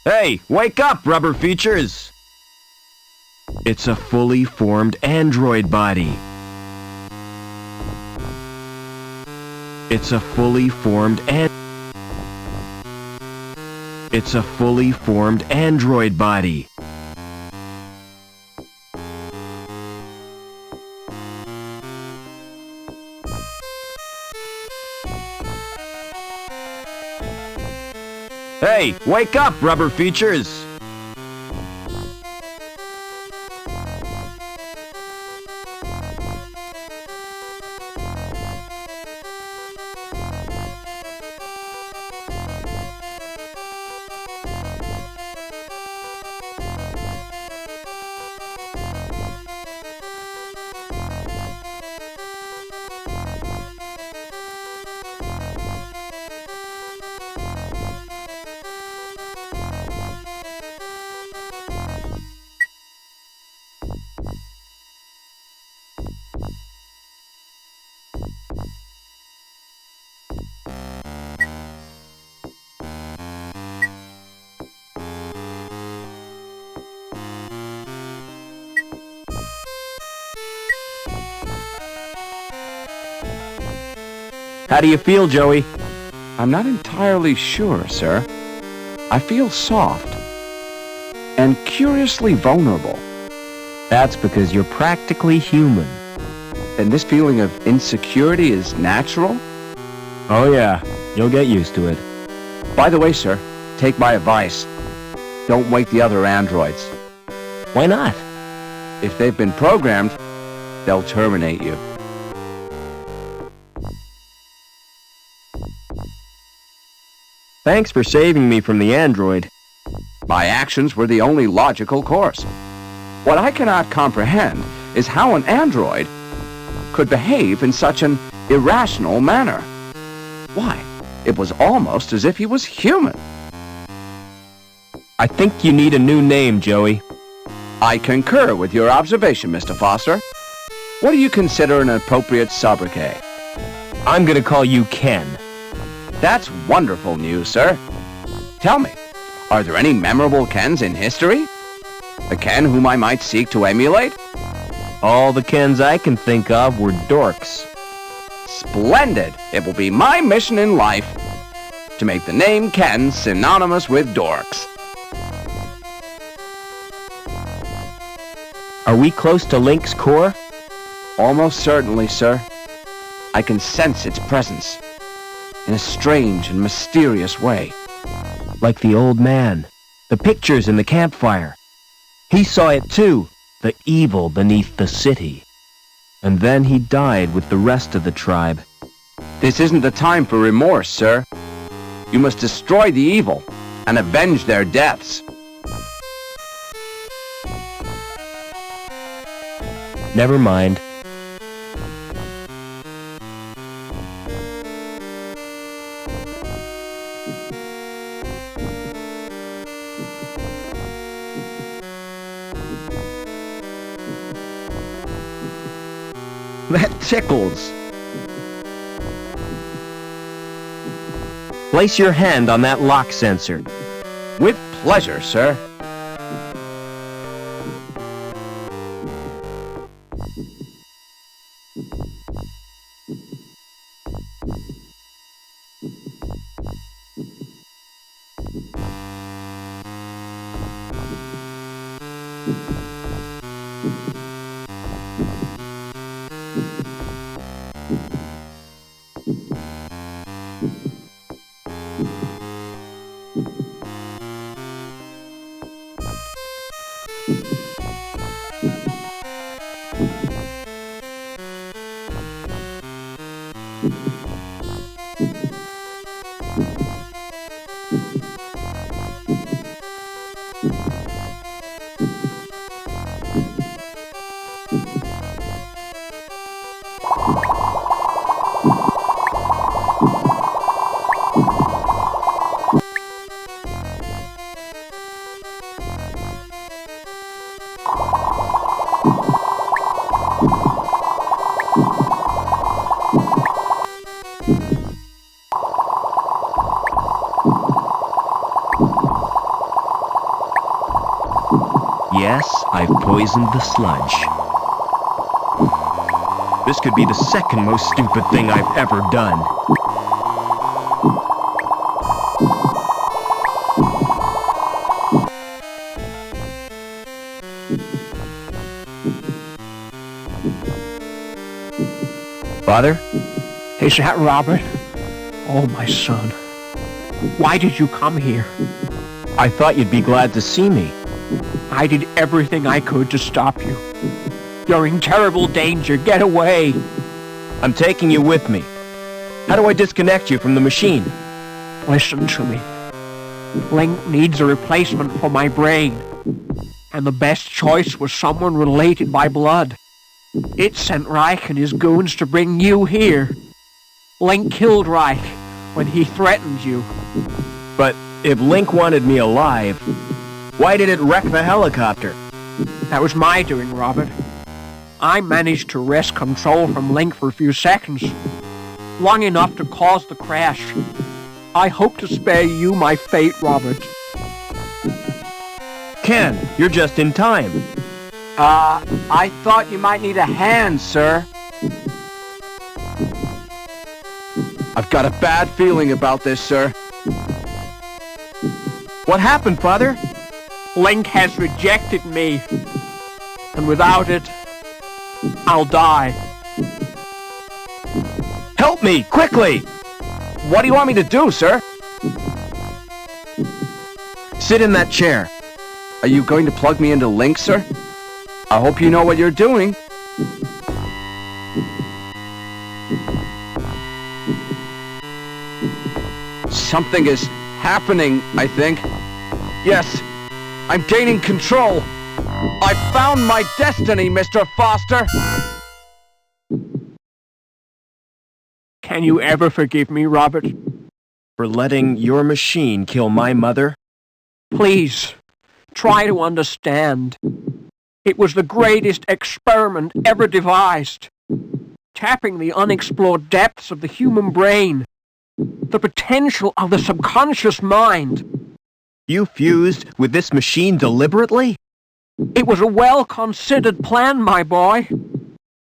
Hey, wake up, rubber features! It's a fully formed android body. It's a fully formed android body. Hey, wake up, rubber features! How do you feel, Joey? I'm not entirely sure, sir. I feel soft and curiously vulnerable. That's because you're practically human. And this feeling of insecurity is natural? Oh yeah, you'll get used to it. By the way, sir, take my advice. Don't wake the other androids. Why not? If they've been programmed, they'll terminate you. Thanks for saving me from the android. My actions were the only logical course. What I cannot comprehend is how an android could behave in such an irrational manner. Why, it was almost as if he was human. I think you need a new name, Joey. I concur with your observation, Mr. Foster. What do you consider an appropriate sobriquet? I'm gonna call you Ken. That's wonderful news, sir. Tell me, are there any memorable Kens in history? A Ken whom I might seek to emulate? All the Kens I can think of were dorks. Splendid! It will be my mission in life to make the name Ken synonymous with dorks. Are we close to Link's core? Almost certainly, sir. I can sense its presence in a strange and mysterious way. Like the old man, the pictures in the campfire. He saw it too, the evil beneath the city. And then he died with the rest of the tribe. This isn't the time for remorse, sir. You must destroy the evil and avenge their deaths. Never mind. That tickles. Place your hand on that lock sensor. With pleasure, sir. Yes, I've poisoned the sludge. This could be the second most stupid thing I've ever done. Father? Is that Robert? Oh, my son. Why did you come here? I thought you'd be glad to see me. I did everything I could to stop you. You're in terrible danger. Get away. I'm taking you with me. How do I disconnect you from the machine? Listen to me. Link needs a replacement for my brain. And the best choice was someone related by blood. It sent Reich and his goons to bring you here. Link killed Reich when he threatened you. But if Link wanted me alive, why did it wreck the helicopter? That was my doing, Robert. I managed to wrest control from Link for a few seconds, long enough to cause the crash. I hope to spare you my fate, Robert. Ken, you're just in time. I thought you might need a hand, sir. I've got a bad feeling about this, sir. What happened, Father? Link has rejected me, and without it, I'll die. Help me, quickly! What do you want me to do, sir? Sit in that chair. Are you going to plug me into Link, sir? I hope you know what you're doing. Something is happening, I think. Yes, I'm gaining control. I found my destiny, Mr. Foster. Can you ever forgive me, Robert? For letting your machine kill my mother? Please, try to understand. It was the greatest experiment ever devised. Tapping the unexplored depths of the human brain. The potential of the subconscious mind. You fused with this machine deliberately? It was a well-considered plan, my boy.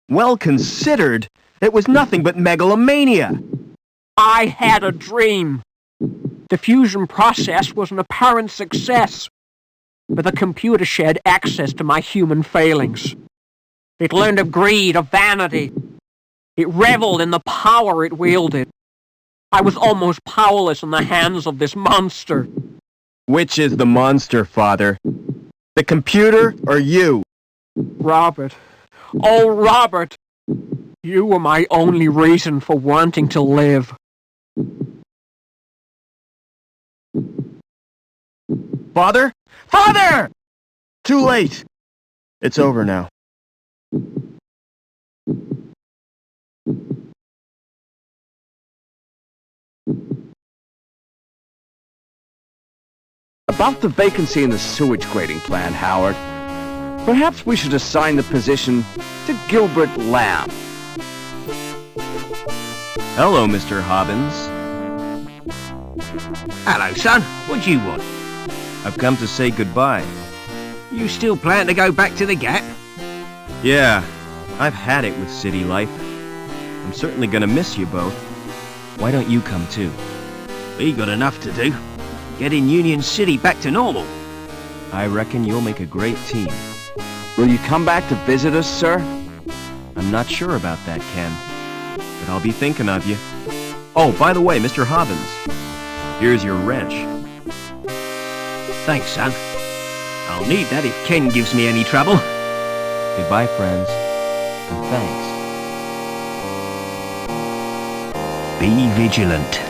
Well considered? It was nothing but megalomania. I had a dream. The fusion process was an apparent success, but the computer shared access to my human failings. It learned of greed, of vanity. It reveled in the power it wielded. I was almost powerless in the hands of this monster. Which is the monster, Father? The computer or you? Robert. Oh, Robert! You were my only reason for wanting to live. Father? Father! Too late. It's over now. About the vacancy in the sewage grading plant, Howard. Perhaps we should assign the position to Gilbert Lamb. Hello, Mr. Hobbins. Hello, son. What do you want? I've come to say goodbye. You still plan to go back to the Gap? Yeah, I've had it with city life. I'm certainly gonna miss you both. Why don't you come too? We got enough to do. Getting Union City back to normal. I reckon you'll make a great team. Will you come back to visit us, sir? I'm not sure about that, Ken. But I'll be thinking of you. Oh, by the way, Mr. Hobbins. Here's your wrench. Thanks, son. I'll need that if Ken gives me any trouble. Goodbye, friends. And thanks. Be vigilant.